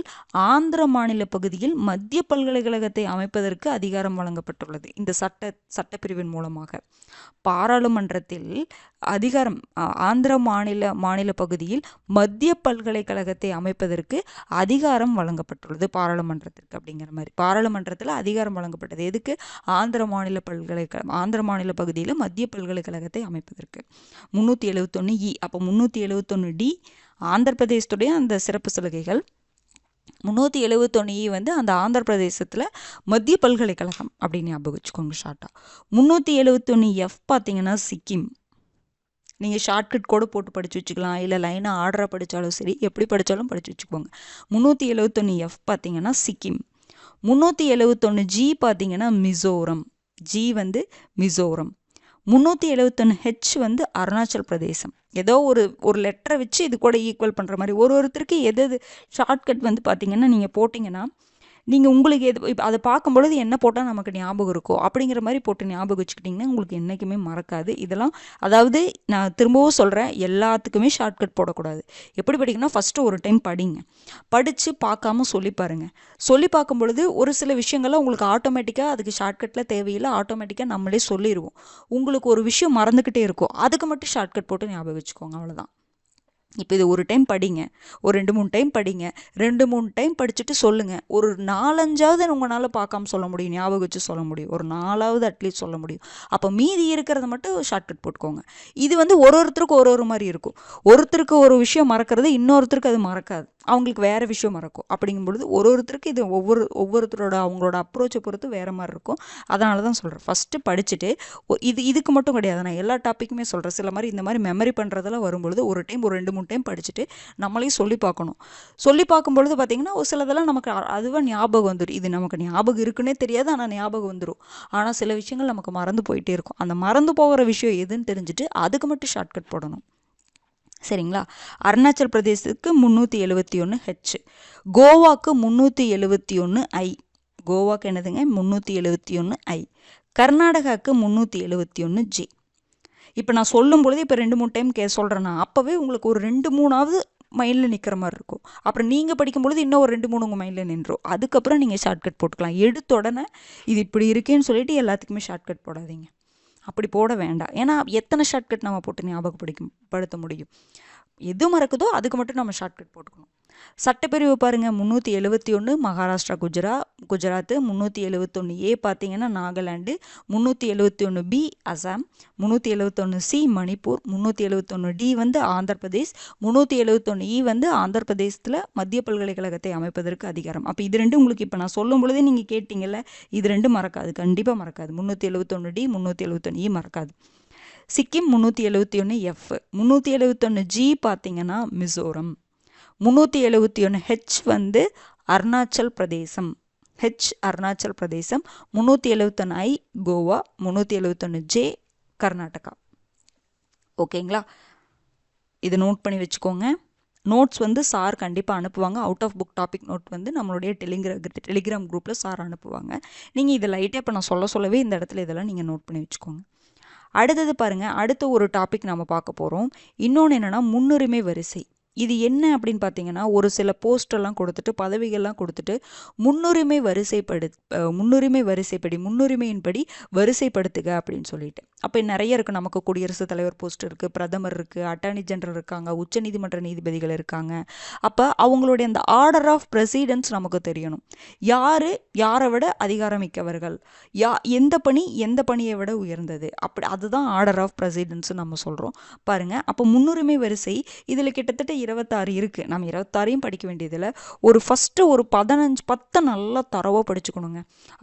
ஆந்திர மாநில பகுதியில் மத்திய பல்கலைக்கழகத்தை அமைப்பதற்கு அதிகாரம் வழங்கப்பட்டுள்ளது. இந்த சட்டப்பிரிவின் மூலமாக பாராளுமன்றத்தில் அதிகாரம், ஆந்திர மாநில பகுதியில் மத்திய பல்கலைக்கழகத்தை அமைப்பதற்கு அதிகாரம் வழங்கப்பட்டுள்ளது பாராளுமன்றத்திற்கு. அப்படிங்கிற மாதிரி பாராளுமன்றத்தில் அதிகாரம் வழங்கப்பட்டது எதுக்கு? ஆந்திர மாநில பகுதியில் மத்திய பல்கலைக்கழகத்தை அமைப்பதற்கு. 371E. அப்போ 371D ஆந்திர பிரதேசத்துடைய அந்த சிறப்பு சலுகைகள். 371E வந்து அந்த ஆந்திர பிரதேசத்தில் மத்திய பல்கலைக்கழகம் அப்படின்னு ஞாபகம் வச்சுக்கோங்க ஷார்ட்டாக. 371F பார்த்தீங்கன்னா சிக்கிம். நீங்கள் ஷார்ட்கட் கூட போட்டு படித்து வச்சுக்கலாம், இல்லை லைனாக ஆர்டராக படித்தாலும் சரி, எப்படி படித்தாலும் படித்து வச்சுக்கோங்க. 371F பார்த்தீங்கன்னா சிக்கிம். 371G பார்த்தீங்கன்னா மிசோரம். ஜி வந்து மிசோரம். 371H வந்து அருணாச்சல் பிரதேசம். ஏதோ ஒரு லெட்டரை வச்சு இது கூட ஈக்குவல் பண்ணுற மாதிரி ஒருத்தருக்கு எது ஷார்ட்கட் வந்து பார்த்தீங்கன்னா நீங்கள் போட்டிங்கன்னா நீங்கள் உங்களுக்கு அதை பார்க்கும்பொழுது என்ன போட்டால் நமக்கு ஞாபகம் இருக்கோ அப்படிங்கிற மாதிரி போட்டு ஞாபகம் வச்சுக்கிட்டிங்கன்னா உங்களுக்கு என்றைக்குமே மறக்காது. இதெல்லாம் அதாவது நான் திரும்பவும் சொல்கிறேன், எல்லாத்துக்குமே ஷார்ட்கட் போடக்கூடாது. எப்படி படிக்கணும்னா ஃபஸ்ட்டு ஒரு டைம் படிங்க, படித்து பார்க்காம சொல்லி பாருங்கள். சொல்லி பார்க்கும் பொழுது ஒரு சில விஷயங்கள்லாம் உங்களுக்கு ஆட்டோமேட்டிக்காக அதுக்கு ஷார்ட்கட்டில் தேவையில்லை, ஆட்டோமேட்டிக்காக நம்மளே சொல்லிடுவோம். உங்களுக்கு ஒரு விஷயம் மறந்துக்கிட்டே இருக்கும், அதுக்கு மட்டும் ஷார்ட்கட் போட்டு ஞாபகம் வச்சுக்கோங்க, அவ்வளோதான். இப்போ இது ஒரு டைம் படிங்க, ஒரு 2-3 டைம் படிங்க, 2-3 டைம் படிச்சுட்டு சொல்லுங்கள். ஒரு 4-5வது உங்களால் பார்க்காம சொல்ல முடியும், ஞாபகம் வச்சு சொல்ல முடியும். ஒரு 4வது அட்லீஸ்ட் சொல்ல முடியும். அப்போ மீதி இருக்கிறத மட்டும் ஷார்ட்கட் போட்டுக்கோங்க. இது வந்து ஒருத்தருக்கு ஒரு மாதிரி இருக்கும். ஒருத்தருக்கு ஒரு விஷயம் மறக்கிறது, இன்னொருத்தருக்கு அது மறக்காது, அவங்களுக்கு வேறு விஷயம் மறக்கும். அப்படிங்கும்பொழுது ஒருத்தருக்கு இது ஒவ்வொருத்தரோட அவங்களோட அப்ரோச்சை பொறுத்து வேறு மாதிரி இருக்கும். அதனால தான் சொல்கிறேன், ஃபஸ்ட்டு படிச்சுட்டு இதுக்கு மட்டும் கிடையாது, நான் எல்லா டாப்பிக்குமே சொல்கிறேன். சில மாதிரி இந்த மாதிரி மெமரி பண்ணுறதெல்லாம் வரும்பொழுது ஒரு டைம் ஒரு 2-3 டைம் படிச்சுட்டு நம்மளையும் சொல்லி பார்க்கணும். சொல்லி பார்க்கும்பொழுது பார்த்திங்கன்னா ஒரு சிலதெல்லாம் நமக்கு அதுவாக ஞாபகம் வந்துடும். இது நமக்கு ஞாபகம் இருக்குன்னே தெரியாது, ஆனால் ஞாபகம் வந்துடும். ஆனால் சில விஷயங்கள் நமக்கு மறந்து போயிட்டே இருக்கும். அந்த மறந்து போகிற விஷயம் எதுன்னு தெரிஞ்சுட்டு அதுக்கு மட்டும் ஷார்ட்கட் போடணும். சரிங்களா? அருணாச்சல் பிரதேசத்துக்கு 371H, கோவாக்கு 371I. கோவாக்கு என்னதுங்க? 371I. கர்நாடகாவுக்கு 371J. இப்போ நான் சொல்லும் பொழுது இப்போ 2-3 டைம் சொல்கிறேன்னா அப்போவே உங்களுக்கு ஒரு 2-3வது மைண்டில் நிற்கிற மாதிரி இருக்கும். அப்புறம் நீங்கள் படிக்கும்பொழுது இன்னும் ஒரு 2-3 உங்கள் மைண்டில் நின்றோம். அதுக்கப்புறம் நீங்கள் ஷார்ட்கட் போட்டுக்கலாம். எடுத்த உடனே இது இப்படி இருக்கேன்னு சொல்லிட்டு எல்லாத்துக்குமே ஷார்ட்கட் போடாதீங்க, அப்படி போட வேண்டாம். ஏன்னா எத்தனை ஷார்ட்கட் நம்ம போட்டு ஞாபகப்படுத்த முடியும்? எது மறக்குதோ அதுக்கு மட்டும் நம்ம ஷார்ட்கட் போட்டுக்கணும். சட்டப்பிரிவு பாருங்கள், 371 மகாராஷ்டிரா குஜராத், 371A பார்த்தீங்கன்னா Nagaland, 371B Assam, 371C Manipur, 371D வந்து ஆந்திர பிரதேஷ், 371E வந்து ஆந்திர பிரதேசத்தில் மத்திய பல்கலைக்கழகத்தை அமைப்பதற்கு அதிகாரம். அப்போ இது ரெண்டு உங்களுக்கு இப்போ நான் சொல்லும் பொழுதே நீங்கள் கேட்டிங்கல்ல, இது ரெண்டும் மறக்காது, கண்டிப்பாக மறக்காது. 371D 371E மறக்காது. சிக்கிம் 371F, 371G பார்த்தீங்கன்னா மிசோரம், 371H வந்து அருணாச்சல் பிரதேசம், அருணாச்சல் பிரதேசம், 371I கோவா, 371J கர்நாடகா. ஓகேங்களா? இதை நோட் பண்ணி வச்சுக்கோங்க. நோட்ஸ் வந்து சார் கண்டிப்பாக அனுப்புவாங்க. Out of book topic note வந்து நம்மளுடைய டெலிகிராம் குரூப்பில் சார் அனுப்புவாங்க. நீங்கள் இதை லைட்டாக இப்போ நான் சொல்லவே இந்த இடத்துல இதெல்லாம் நீங்கள் நோட் பண்ணி வச்சுக்கோங்க. அடுத்தது பாருங்கள், அடுத்த ஒரு டாபிக் நம்ம பார்க்க போகிறோம். இன்னொன்று என்னென்னா முன்னுரிமை வரிசை. இது என்ன அப்படின்னு பார்த்தீங்கன்னா, ஒரு சில போஸ்டெல்லாம் கொடுத்துட்டு பதவிகள்லாம் கொடுத்துட்டு முன்னுரிமையின்படி வரிசைப்படுத்துக அப்படின்னு சொல்லிட்டு. அப்போ நிறைய இருக்குது. நமக்கு குடியரசுத் தலைவர் போஸ்ட் இருக்குது, பிரதமர் இருக்குது, அட்டார்னி ஜெனரல் இருக்காங்க, உச்சநீதிமன்ற நீதிபதிகள் இருக்காங்க. அப்போ அவங்களுடைய அந்த ஆர்டர் ஆஃப் பிரசிடென்ஸ் நமக்கு தெரியணும். யாரை விட அதிகாரமிக்கவர்கள், எந்த பணியை விட உயர்ந்தது, அப்படி அதுதான் ஆர்டர் ஆஃப் பிரசிடென்ஸ் நம்ம சொல்கிறோம் பாருங்கள். அப்போ முன்னுரிமை வரிசை இதில் கிட்டத்தட்ட 26 இருக்குது. நம்ம 26ஐயும் படிக்க வேண்டியதில் ஒரு ஃபஸ்ட்டு ஒரு 10 நல்லா தரவாக படிச்சுக்கணுங்க.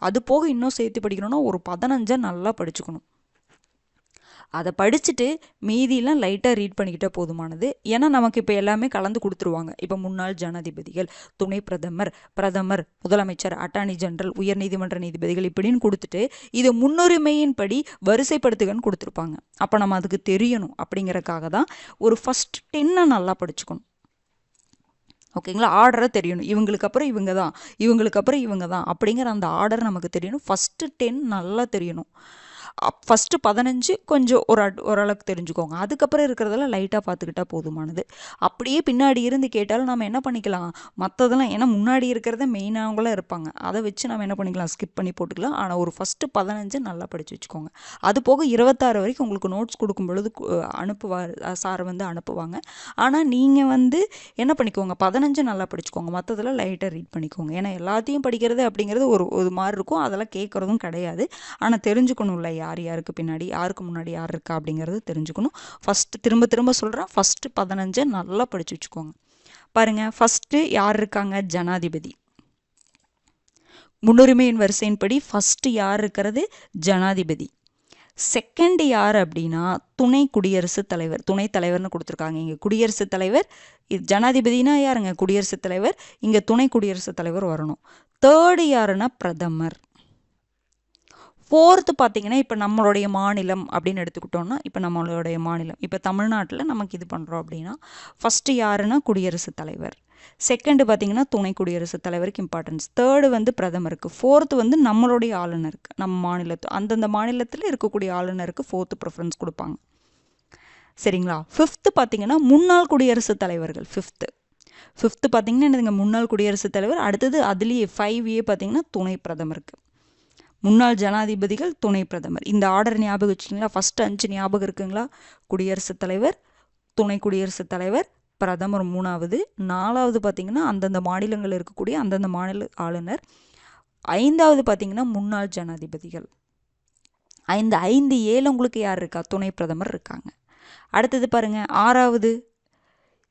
அது போக இன்னும் சேர்த்து படிக்கணும்னா ஒரு 15 நல்லா படிச்சுக்கணும். அதை படிச்சுட்டு மீதியெல்லாம் லைட்டாக ரீட் பண்ணிக்கிட்டால் போதுமானது. ஏன்னா நமக்கு இப்போ எல்லாமே கலந்து கொடுத்துருவாங்க. இப்போ முன்னாள் ஜனாதிபதிகள், துணை பிரதமர், முதலமைச்சர், அட்டார்னி ஜெனரல், உயர்நீதிமன்ற நீதிபதிகள் இப்படின்னு கொடுத்துட்டு இது முன்னுரிமையின்படி வரிசைப்படுத்துகன்னு கொடுத்துருப்பாங்க. அப்போ நம்ம அதுக்கு தெரியணும். அப்படிங்கிறதுக்காக தான் ஒரு ஃபஸ்ட் 10 நல்லா படிச்சுக்கணும். ஓகேங்களா? ஆர்டரை தெரியணும். இவங்களுக்கு அப்புறம் இவங்க தான் அப்படிங்கிற அந்த ஆர்டர் நமக்கு தெரியணும். ஃபஸ்ட்டு 10 நல்லா தெரியணும். ஃபஸ்ட்டு 15 கொஞ்சம் ஓரளவுக்கு தெரிஞ்சுக்கோங்க. அதுக்கப்புறம் இருக்கிறதெல்லாம் லைட்டாக பார்த்துக்கிட்டா போதுமானது. அப்படியே பின்னாடி இருந்து கேட்டாலும் நம்ம என்ன பண்ணிக்கலாம், மற்றதெல்லாம் ஏன்னா முன்னாடி இருக்கிறத மெயினாகவங்களாம் இருப்பாங்க, அதை வச்சு நம்ம என்ன பண்ணிக்கலாம், ஸ்கிப் பண்ணி போட்டுக்கலாம். ஆனால் ஒரு ஃபஸ்ட்டு 15 நல்லா படித்து வச்சுக்கோங்க. அது போக 26 வரைக்கும் உங்களுக்கு நோட்ஸ் கொடுக்கும் பொழுது சார் வந்து அனுப்புவாங்க. ஆனால் நீங்கள் வந்து என்ன பண்ணிக்கோங்க, 15 நல்லா படிச்சுக்கோங்க, மற்றதெல்லாம் லைட்டாக ரீட் பண்ணிக்கோங்க. ஏன்னா எல்லாத்தையும் படிக்கிறது அப்படிங்கிறது ஒரு மாதிரி இருக்கும், அதெல்லாம் கேட்குறதும் கிடையாது. ஆனால் தெரிஞ்சுக்கணும்ல, யாருக்கு பின்னாடி யாருக்கு முன்னாடி யார் இருக்கா அப்படிங்கிறது தெரிஞ்சுக்கணும். ஃபஸ்ட்டு திரும்ப சொல்கிறேன், ஃபஸ்ட்டு 15 நல்லா படித்து வச்சுக்கோங்க. பாருங்கள், ஃபஸ்ட்டு யார் இருக்காங்க, ஜனாதிபதி. முன்னுரிமையின் வரிசையின்படி ஃபஸ்ட்டு யார் இருக்கிறது, ஜனாதிபதி. செகண்ட் யார் அப்படின்னா துணை குடியரசுத் தலைவர். துணைத் தலைவர்னு கொடுத்துருக்காங்க இங்கே. குடியரசுத் தலைவர், ஜனாதிபதினா யாருங்க, குடியரசுத் தலைவர். இங்கே துணை குடியரசுத் தலைவர் வரணும். தேர்டு யாருன்னா பிரதமர். ஃபோர்த்து பார்த்தீங்கன்னா, இப்போ நம்மளுடைய மாநிலம் அப்படின்னு எடுத்துக்கிட்டோம்னா, இப்போ நம்மளுடைய மாநிலம் இப்போ தமிழ்நாட்டில் நமக்கு இது பண்ணுறோம் அப்படின்னா ஃபஸ்ட்டு யாருன்னா குடியரசுத் தலைவர். செகண்டு பார்த்தீங்கன்னா துணை குடியரசுத் தலைவருக்கு இம்பார்ட்டன்ஸ். தேர்டு வந்து பிரதமருக்கு. ஃபோர்த்து வந்து நம்மளுடைய ஆளுநருக்கு, நம்ம அந்தந்த மாநிலத்தில் இருக்கக்கூடிய ஆளுநருக்கு ஃபோர்த்து ப்ரிஃபரன்ஸ் கொடுப்பாங்க. சரிங்களா? ஃபிஃப்த்து பார்த்தீங்கன்னா முன்னாள் குடியரசுத் தலைவர்கள். ஃபிஃப்த்து பார்த்தீங்கன்னா என்னதுங்க, முன்னாள் குடியரசுத் தலைவர். அடுத்தது அதுலேயே 5A பார்த்தீங்கன்னா துணை பிரதமருக்கு. முன்னாள் ஜனாதிபதிகள், துணை பிரதமர். இந்த ஆர்டர் ஞாபகம் வச்சுக்கிங்களா? ஃபஸ்ட்டு 5 ஞாபகம் இருக்குங்களா? குடியரசுத் தலைவர், துணை குடியரசுத் தலைவர், பிரதமர் 3வது, 4வது பார்த்தீங்கன்னா அந்தந்த மாநிலங்கள் இருக்கக்கூடிய அந்தந்த மாநில ஆளுநர், 5வது பார்த்தீங்கன்னா முன்னாள் ஜனாதிபதிகள். 5A உங்களுக்கு யார் இருக்கா, துணை பிரதமர் இருக்காங்க. அடுத்தது பாருங்க, 6வது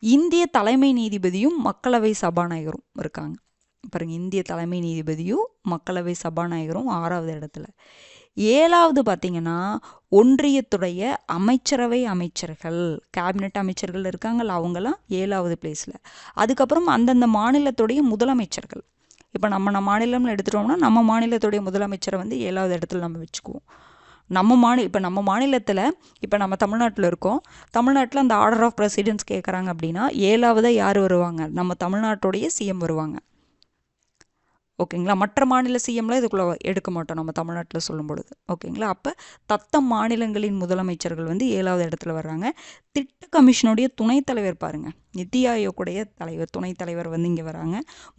இந்திய தலைமை நீதிபதியும் மக்களவை சபாநாயகரும் இருக்காங்க. பாருங்க, இந்திய தலைமை நீதிபதியும் மக்களவை சபாநாயகரும் 6வது இடத்துல. 7வது பார்த்தீங்கன்னா ஒன்றியத்துடைய அமைச்சரவை அமைச்சர்கள், கேபினெட் அமைச்சர்கள் இருக்காங்கல்ல, அவங்களாம் 7வது பிளேஸில். அதுக்கப்புறம் அந்தந்த மாநிலத்துடைய முதலமைச்சர்கள். இப்போ நம்ம மாநிலம்னு எடுத்துட்டோம்னா நம்ம மாநிலத்துடைய முதலமைச்சரை வந்து 7வது இடத்துல நம்ம வச்சுக்குவோம். நம்ம மாநிலத்தில் இப்போ நம்ம தமிழ்நாட்டில் இருக்கோம். தமிழ்நாட்டில் அந்த ஆர்டர் ஆஃப் பிரசிடென்ஸ் கேட்குறாங்க அப்படின்னா 7வது யார் வருவாங்க, நம்ம தமிழ்நாட்டுடைய சிஎம் வருவாங்க. ஓகேங்களா? மற்ற மாநில சிஎம்லாம் இதுக்குள்ளே எடுக்க மாட்டோம் நம்ம தமிழ்நாட்டில் சொல்லும் பொழுது. ஓகேங்களா? அப்போ தத்தம் மாநிலங்களின் முதலமைச்சர்கள் வந்து 7வது இடத்துல வர்றாங்க. திட்ட கமிஷனுடைய துணைத் தலைவர் பாருங்கள், நித்தி ஆயோக்குடைய துணைத் தலைவர் வந்து இங்கே வராங்க.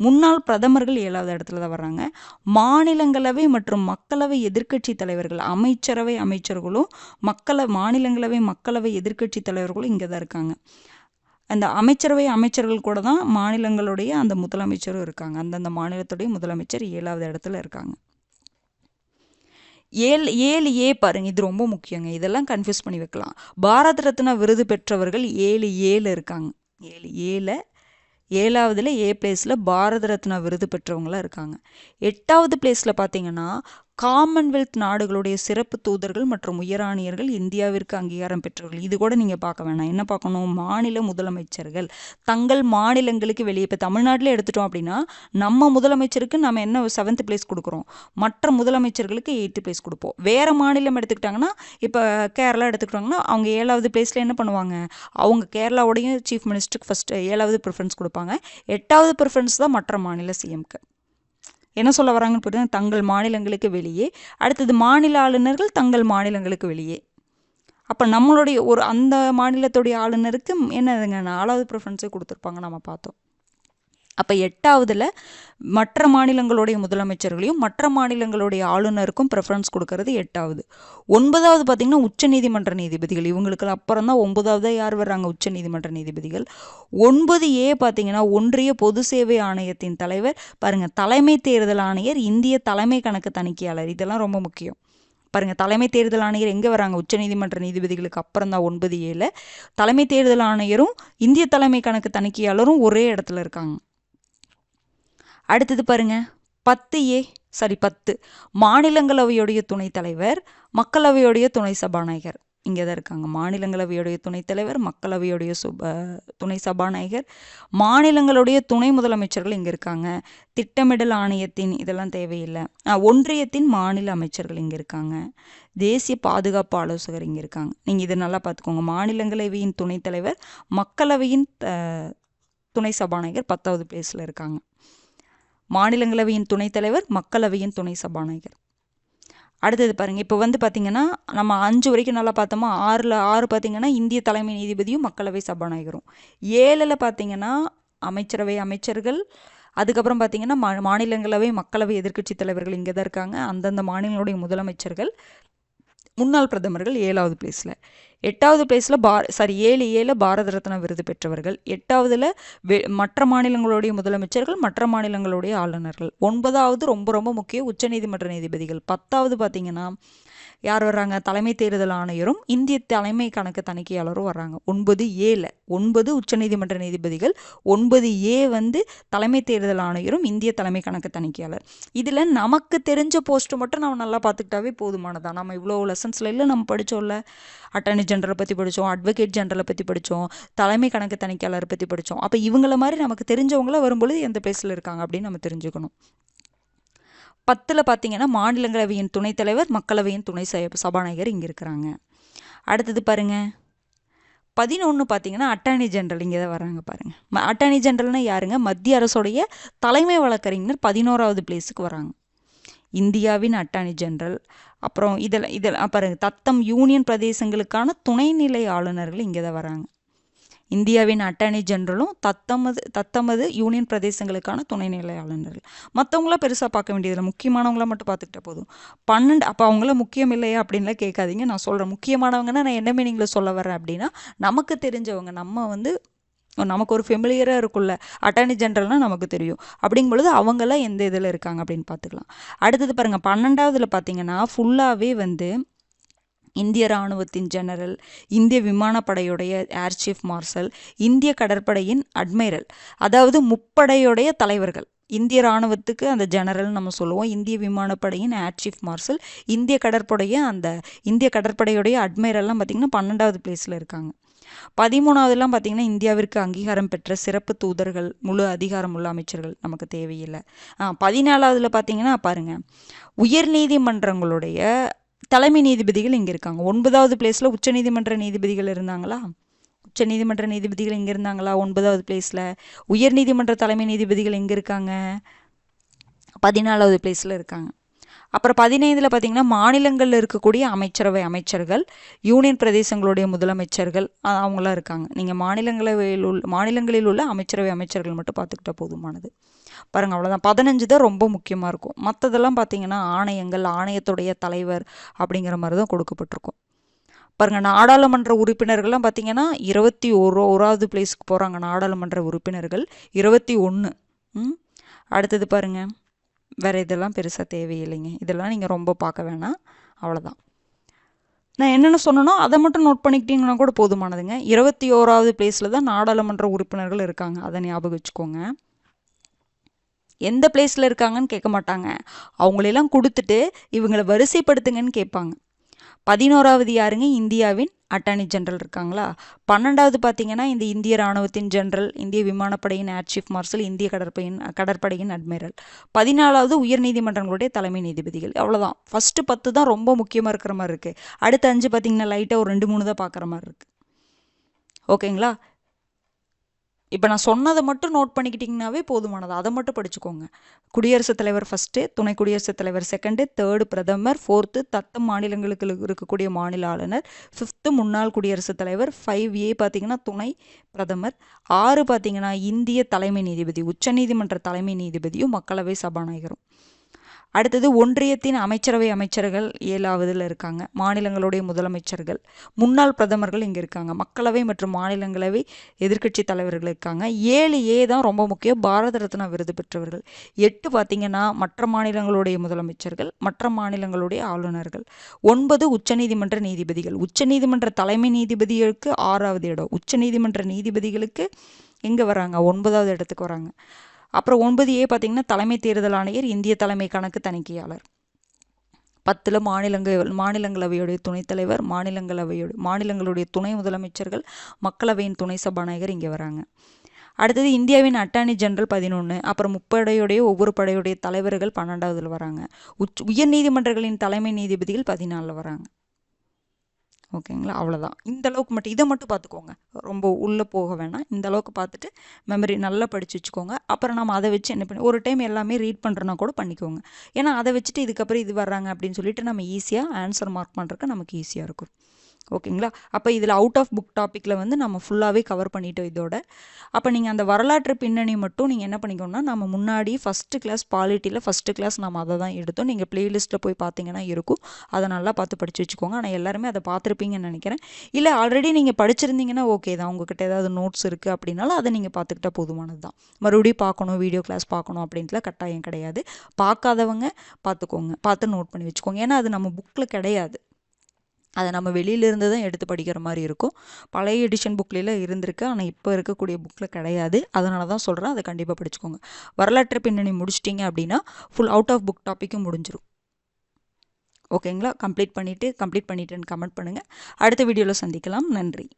முன்னாள் பிரதமர்கள் 7வது இடத்துல தான் வர்றாங்க. மாநிலங்களவை மற்றும் மக்களவை எதிர்க்கட்சி தலைவர்கள், அமைச்சரவை அமைச்சர்களும் மாநிலங்களவை மக்களவை எதிர்க்கட்சி தலைவர்களும் இங்கே தான் இருக்காங்க. அந்த அமைச்சரவை அமைச்சர்கள் கூட தான் மாநிலங்களுடைய அந்த முதலமைச்சரும் இருக்காங்க. அந்தந்த மாநிலத்துடைய முதலமைச்சர் 7வது இடத்துல இருக்காங்க. 7A பாருங்க, இது ரொம்ப முக்கியங்க. இதெல்லாம் கன்ஃபியூஸ் பண்ணி வைக்கலாம். பாரத ரத்னா விருது பெற்றவர்கள் 7Aல இருக்காங்க. 7வதுல A பிளேஸில் பாரத ரத்னா விருது பெற்றவங்களாம் இருக்காங்க. 8வது பிளேஸில் பார்த்தீங்கன்னா காமன்வெல்த் நாடுகளுடைய சிறப்பு தூதர்கள் மற்றும் உயராணியர்கள் இந்தியாவிற்கு அங்கீகாரம் பெற்றவர்கள். இது கூட நீங்கள் பார்க்க வேணாம். என்ன பார்க்கணும்? மாநில முதலமைச்சர்கள் தங்கள் மாநிலங்களுக்கு வெளியே. இப்போ தமிழ்நாட்டில் எடுத்துட்டோம் அப்படின்னா நம்ம முதலமைச்சருக்கு நம்ம என்ன 7th பிளேஸ் கொடுக்குறோம், மற்ற முதலமைச்சர்களுக்கு 8th பிளேஸ் கொடுப்போம். வேறு மாநிலம் எடுத்துக்கிட்டாங்கன்னா, இப்போ கேரளா எடுத்துக்கிட்டாங்கன்னா அவங்க 7வது பிளேஸில் என்ன பண்ணுவாங்க, அவங்க கேரளாவோடையும் சீஃப் மினிஸ்டருக்கு ஃபஸ்ட்டு 7வது ப்ரிஃபரன்ஸ் கொடுப்பாங்க. 8வது ப்ரிஃபரன்ஸ் தான் மற்ற மாநில சிஎம்க்கு. என்ன சொல்ல வராங்கன்னு புரியுது? தங்கள் மாநிலங்களுக்கு வெளியே. அடுத்தது மாநில ஆளுநர்கள் தங்கள் மாநிலங்களுக்கு வெளியே. அப்போ நம்மளுடைய அந்த மாநிலத்துடைய ஆளுநருக்கு என்னதுங்க 4வது ப்ரிஃபரன்ஸே கொடுத்துருப்பாங்க, நம்ம பார்த்தோம். அப்போ 8வதுல மற்ற மாநிலங்களுடைய முதலமைச்சர்களையும் மற்ற மாநிலங்களுடைய ஆளுநருக்கும் ப்ரிஃபரன்ஸ் கொடுக்கறது 8வது. 9வது பார்த்திங்கன்னா உச்சநீதிமன்ற நீதிபதிகள். இவங்களுக்கு அப்புறம் தான் 9வது யார் வர்றாங்க? உச்சநீதிமன்ற நீதிபதிகள். 9A பார்த்திங்கன்னா ஒன்றிய பொது சேவை ஆணையத்தின் தலைவர். பாருங்கள், தலைமை தேர்தல் ஆணையர், இந்திய தலைமை கணக்கு தணிக்கையாளர். இதெல்லாம் ரொம்ப முக்கியம். பாருங்கள், தலைமை தேர்தல் ஆணையர் எங்கே வராங்க? உச்சநீதிமன்ற நீதிபதிகளுக்கு அப்புறம் தான் 9Aல. தலைமை தேர்தல் ஆணையரும் இந்திய தலைமை கணக்கு தணிக்கையாளரும் ஒரே இடத்துல இருக்காங்க. அடுத்தது பாருங்க, 10 மாநிலங்களவையுடைய துணைத் தலைவர், மக்களவையுடைய துணை சபாநாயகர் இங்கே தான் இருக்காங்க. மாநிலங்களவையுடைய துணைத் தலைவர், மக்களவையுடைய துணை சபாநாயகர், மாநிலங்களுடைய துணை முதலமைச்சர்கள் இங்கே இருக்காங்க. திட்டமிடல் ஆணையத்தின் இதெல்லாம் தேவையில்லை. ஒன்றியத்தின் மாநில அமைச்சர்கள் இங்கே இருக்காங்க. தேசிய பாதுகாப்பு ஆலோசகர் இங்கே இருக்காங்க. நீங்கள் இதை நல்லா பார்த்துக்கோங்க. மாநிலங்களவையின் துணைத் தலைவர், மக்களவையின் துணை சபாநாயகர் 10வது பிளேஸில் இருக்காங்க. மாநிலங்களவையின் துணைத் தலைவர், மக்களவையின் துணை சபாநாயகர். அடுத்தது பாருங்கள், இப்போ பார்த்திங்கன்னா நம்ம 5 வரைக்கும் நல்லா பார்த்தோமா. 6 பார்த்திங்கன்னா இந்திய தலைமை நீதிபதியும் மக்களவை சபாநாயகரும். 7ல் பார்த்திங்கன்னா அமைச்சரவை அமைச்சர்கள். அதுக்கப்புறம் பார்த்திங்கன்னா மாநிலங்களவை மக்களவை எதிர்க்கட்சி தலைவர்கள் இங்கே தான் இருக்காங்க. அந்தந்த மாநிலங்களுடைய முதலமைச்சர்கள், முன்னாள் பிரதமர்கள் 7வது பிளேஸில். 8வது பிளேஸில் 7A பாரத ரத்னா விருது பெற்றவர்கள். 8வதுல மற்ற மாநிலங்களுடைய முதலமைச்சர்கள், மற்ற மாநிலங்களுடைய ஆளுநர்கள். 9வது ரொம்ப ரொம்ப முக்கியம், உச்சநீதிமன்ற நீதிபதிகள். 10வது பார்த்திங்கன்னா யார் வர்றாங்க? தலைமை தேர்தல் ஆணையரும் இந்திய தலைமை கணக்கு தணிக்கையாளரும் வர்றாங்க. 9Aல 9 உச்சநீதிமன்ற நீதிபதிகள், 9A தலைமை தேர்தல் ஆணையரும் இந்திய தலைமை கணக்கு தணிக்கையாளர். இதில் நமக்கு தெரிஞ்ச போஸ்ட் மட்டும் நம்ம நல்லா பார்த்துக்கிட்டாவே போதுமானதான். நம்ம இவ்வளோ லெசன்ஸில் இல்லை நம்ம படித்தோம்ல. அட்டர்னி ஜெனரலை பற்றி படித்தோம், அட்வொகேட் ஜெனரலை பற்றி படித்தோம், தலைமை கணக்கு தணிக்கையாளரை பற்றி படித்தோம். அப்போ இவங்கள மாதிரி நமக்கு தெரிஞ்சவங்கள வரும்பொழுது எந்த பிளேஸில் இருக்காங்க அப்படின்னு நம்ம தெரிஞ்சுக்கணும். 10ல் பார்த்திங்கன்னா மாநிலங்களவையின் துணைத் தலைவர், மக்களவையின் துணை சபாநாயகர் இங்கே இருக்கிறாங்க. அடுத்தது பாருங்கள், 11 பார்த்திங்கன்னா அட்டார்னி ஜெனரல் இங்கே தான் வராங்க. பாருங்கள், அட்டார்னி ஜெனரல்னால் யாருங்க? மத்திய அரசுடைய தலைமை வழக்கறிஞர் 11வது பிளேஸுக்கு வராங்க. இந்தியாவின் அட்டார்னி ஜெனரல். அப்புறம் இதெல்லாம் பாருங்கள், தத்தம் யூனியன் பிரதேசங்களுக்கான துணைநிலை ஆளுநர்கள் இங்கே தான் வராங்க. இந்தியாவின் அட்டார்னி ஜெனரலும் தத்தமது யூனியன் பிரதேசங்களுக்கான துணைநிலை ஆளுநர்கள். மற்றவங்களாம் பெருசாக பார்க்க வேண்டியதில்லை, முக்கியமானவங்கள மட்டும் பார்த்துக்கிட்டா போதும். 12 அப்போ அவங்களாம் முக்கியம் இல்லையா அப்படின்லாம் கேட்காதீங்க. நான் சொல்கிறேன், முக்கியமானவங்கன்னா நான் என்ன மீனிங்கில் சொல்ல வரேன் அப்படின்னா, நமக்கு தெரிஞ்சவங்க, நமக்கு ஒரு ஃபெமிலியராக இருக்குல்ல. அட்டார்னி ஜெனரல்னால் நமக்கு தெரியும். அப்படிங்கும் பொழுது அவங்களாம் எந்த இதில் இருக்காங்க அப்படின்னு பார்த்துக்கலாம். அடுத்தது பாருங்கள், 12வதுல பார்த்தீங்கன்னா ஃபுல்லாகவே இந்திய இராணுவத்தின் ஜெனரல், இந்திய விமானப்படையுடைய ஏர் சீஃப் மார்ஷல், இந்திய கடற்படையின் அட்மைரல், அதாவது முப்படையுடைய தலைவர்கள். இந்திய இராணுவத்துக்கு அந்த ஜெனரல் நம்ம சொல்லுவோம், இந்திய விமானப்படையின் ஏர் சீஃப் மார்ஷல், இந்திய கடற்படையுடைய அட்மைரல்லாம் பார்த்திங்கன்னா 12வது பிளேஸில் இருக்காங்க. 13வதுலாம் பார்த்திங்கன்னா இந்தியாவிற்கு அங்கீகாரம் பெற்ற சிறப்பு தூதர்கள், முழு அதிகாரம் உள்ள அமைச்சர்கள் நமக்கு தேவையில்லை. 14வதுல பார்த்திங்கன்னா பாருங்கள், உயர்நீதிமன்றங்களுடைய தலைமை நீதிபதிகள் இங்கே இருக்காங்க. 9வது பிளேஸில் உச்சநீதிமன்ற நீதிபதிகள் இருந்தாங்களா? உச்சநீதிமன்ற நீதிபதிகள் இங்கே இருந்தாங்களா? 9வது பிளேஸில். உயர்நீதிமன்ற தலைமை நீதிபதிகள் எங்கே இருக்காங்க? 14வது பிளேஸில் இருக்காங்க. அப்புறம் 15ல் பார்த்திங்கன்னா மாநிலங்களில் இருக்கக்கூடிய அமைச்சரவை அமைச்சர்கள், யூனியன் பிரதேசங்களுடைய முதலமைச்சர்கள் அவங்களாம் இருக்காங்க. நீங்கள் மாநிலங்களில் உள்ள அமைச்சரவை அமைச்சர்கள் மட்டும் பார்த்துக்கிட்டா போதுமானது. பாருங்கள், அவ்வளோதான். 15 தான் ரொம்ப முக்கியமாக இருக்கும். மற்றதெல்லாம் பார்த்திங்கன்னா ஆணையங்கள், ஆணையத்துடைய தலைவர் அப்படிங்கிற மாதிரி தான் கொடுக்கப்பட்டிருக்கும். பாருங்கள், நாடாளுமன்ற உறுப்பினர்கள்லாம் பார்த்திங்கன்னா 21வது பிளேஸுக்கு போகிறாங்க. நாடாளுமன்ற உறுப்பினர்கள் 21. அடுத்தது பாருங்கள், வேறு இதெல்லாம் பெருசாக தேவையில்லைங்க. இதெல்லாம் நீங்கள் ரொம்ப பார்க்க வேணாம், அவ்வளோதான். நான் என்னென்ன சொன்னனோ அதை மட்டும் நோட் பண்ணிக்கிட்டீங்கன்னா கூட போதுமானதுங்க. 21வது பிளேஸில் தான் நாடாளுமன்ற உறுப்பினர்கள் இருக்காங்க, அதை ஞாபகம் வச்சுக்கோங்க. எந்த பிளேஸில் இருக்காங்கன்னு கேட்க மாட்டாங்க. அவங்களெல்லாம் கொடுத்துட்டு இவங்களை வரிசைப்படுத்துங்கன்னு கேட்பாங்க. 11வது யாருங்க? இந்தியாவின் அட்டார்னி ஜெனரல் இருக்காங்களா. 12வது பார்த்தீங்கன்னா இந்த இந்திய இராணுவத்தின் ஜெனரல், இந்திய விமானப்படையின் ஏர் சீஃப் மார்ஷல், இந்திய கடற்படையின் அட்மிரல். 14வது உயர்நீதிமன்றங்களுடைய தலைமை நீதிபதிகள். அவ்வளோதான். ஃபஸ்ட்டு 10 தான் ரொம்ப முக்கியமாக இருக்கிற மாதிரி இருக்குது. அடுத்த 5 பார்த்தீங்கன்னா லைட்டாக ஒரு 2-3 தான் பார்க்குற மாதிரி இருக்குது. ஓகேங்களா. இப்போ நான் சொன்னதை மட்டும் நோட் பண்ணிக்கிட்டிங்கனாவே போதுமானது. அதை மட்டும் படிச்சுக்கோங்க. குடியரசுத் தலைவர் ஃபஸ்ட்டு, துணை குடியரசுத் தலைவர் செகண்டு, 3rd பிரதமர், 4th தத்தம் மாநிலங்களுக்கு இருக்கக்கூடிய மாநில ஆளுநர், 5th முன்னாள் குடியரசுத் தலைவர், 5A பார்த்தீங்கன்னா துணை பிரதமர், 6 பார்த்தீங்கன்னா இந்திய தலைமை நீதிபதி, உச்சநீதிமன்ற தலைமை நீதிபதியும் மக்களவை சபாநாயகரும். அடுத்தது ஒன்றியத்தின் அமைச்சரவை அமைச்சர்கள் 7வதுல இருக்காங்க. மாநிலங்களுடைய முதலமைச்சர்கள், முன்னாள் பிரதமர்கள் இங்கே இருக்காங்க. மக்களவை மற்றும் மாநிலங்களவை எதிர்க்கட்சி தலைவர்கள் இருக்காங்க. 7A தான் ரொம்ப முக்கியம், பாரத ரத்னா விருது பெற்றவர்கள். 8 பார்த்தீங்கன்னா மற்ற மாநிலங்களுடைய முதலமைச்சர்கள், மற்ற மாநிலங்களுடைய ஆளுநர்கள். 9 உச்சநீதிமன்ற நீதிபதிகள். உச்சநீதிமன்ற தலைமை நீதிபதிகளுக்கு 6வது இடம், உச்சநீதிமன்ற நீதிபதிகளுக்கு எங்கே வராங்க? 9வது இடத்துக்கு வராங்க. அப்புறம் 9A பார்த்தீங்கன்னா தலைமை தேர்தல் ஆணையர், இந்திய தலைமை கணக்கு தணிக்கையாளர். 10ல் மாநிலங்களவையுடைய துணைத் தலைவர், மாநிலங்களுடைய துணை முதலமைச்சர்கள், மக்களவையின் துணை சபாநாயகர் இங்கே வராங்க. அடுத்தது இந்தியாவின் அட்டார்னி ஜெனரல் 11. அப்புறம் முப்படையுடைய ஒவ்வொரு படையுடைய தலைவர்கள் 12வதுல வராங்க. உயர் நீதிமன்றங்களின் தலைமை நீதிபதிகள் 14ல் வராங்க. ஓகேங்களா. அவ்வளோதான். இந்த அளவுக்கு மட்டும், இதை மட்டும் பார்த்துக்கோங்க. ரொம்ப உள்ளே போக வேணாம். இந்த அளவுக்கு பார்த்துட்டு மெமரி நல்லா படித்து வச்சுக்கோங்க. அப்புறம் நம்ம அதை வச்சு என்ன பண்ணி ஒரு டைம் எல்லாமே ரீட் பண்ணுறனா கூட பண்ணிக்கோங்க. ஏன்னா அதை வச்சுட்டு இதுக்கப்புறம் இது வர்றாங்க அப்படின்னு சொல்லிட்டு நம்ம ஈஸியாக ஆன்சர் மார்க் பண்ணுறதுக்கு நமக்கு ஈஸியாக இருக்கும். ஓகேங்களா. அப்போ இதில் அவுட் ஆஃப் புக் டாப்பிக்கில் வந்து நம்ம ஃபுல்லாகவே கவர் பண்ணிட்டோம் இதோட. அப்போ நீங்கள் அந்த வரலாற்று பின்னணி மட்டும் நீங்கள் என்ன பண்ணிக்கணும்னா, நம்ம முன்னாடி ஃபஸ்ட்டு கிளாஸ் பாலிட்டியில் ஃபஸ்ட்டு கிளாஸ் நம்ம அதை தான் எடுத்தோம். நீங்கள் ப்ளேலிஸ்ட்டில் போய் பார்த்தீங்கன்னா இருக்கும். அதை நல்லா பார்த்து படித்து வச்சுக்கோங்க. ஆனால் எல்லாருமே அதை பார்த்துருப்பீங்கன்னு நினைக்கிறேன். இல்லை ஆல்ரெடி நீங்கள் படிச்சிருந்தீங்கன்னா ஓகே தான், உங்ககிட்ட ஏதாவது நோட்ஸ் இருக்குது அப்படின்னாலும் அதை நீங்கள் பார்த்துக்கிட்டா போதுமானது தான். மறுபடியும் பார்க்கணும், வீடியோ கிளாஸ் பார்க்கணும் அப்படின்ட்டுலாம் கட்டாயம் கிடையாது. பார்க்காதவங்க பார்த்துக்கோங்க, பார்த்து நோட் பண்ணி வச்சுக்கோங்க. ஏன்னா அது நம்ம புக்கில் கிடையாது, அதை நம்ம வெளியிலேருந்து தான் எடுத்து படிக்கிற மாதிரி இருக்கும். பழைய எடிஷன் புக்லாம் இருந்திருக்கு, ஆனால் இப்போ இருக்கக்கூடிய புக்கில் கிடையாது. அதனால தான் சொல்கிறேன், அதை கண்டிப்பாக படிச்சுக்கோங்க. வரலாற்று பின்னணி முடிச்சிட்டிங்க அப்படின்னா ஃபுல் அவுட் ஆஃப் புக் டாப்பிக்கும் முடிஞ்சிடும். ஓகேங்களா. கம்ப்ளீட் பண்ணிவிட்டுன்னு கமெண்ட் பண்ணுங்கள். அடுத்த வீடியோவில் சந்திக்கலாம். நன்றி.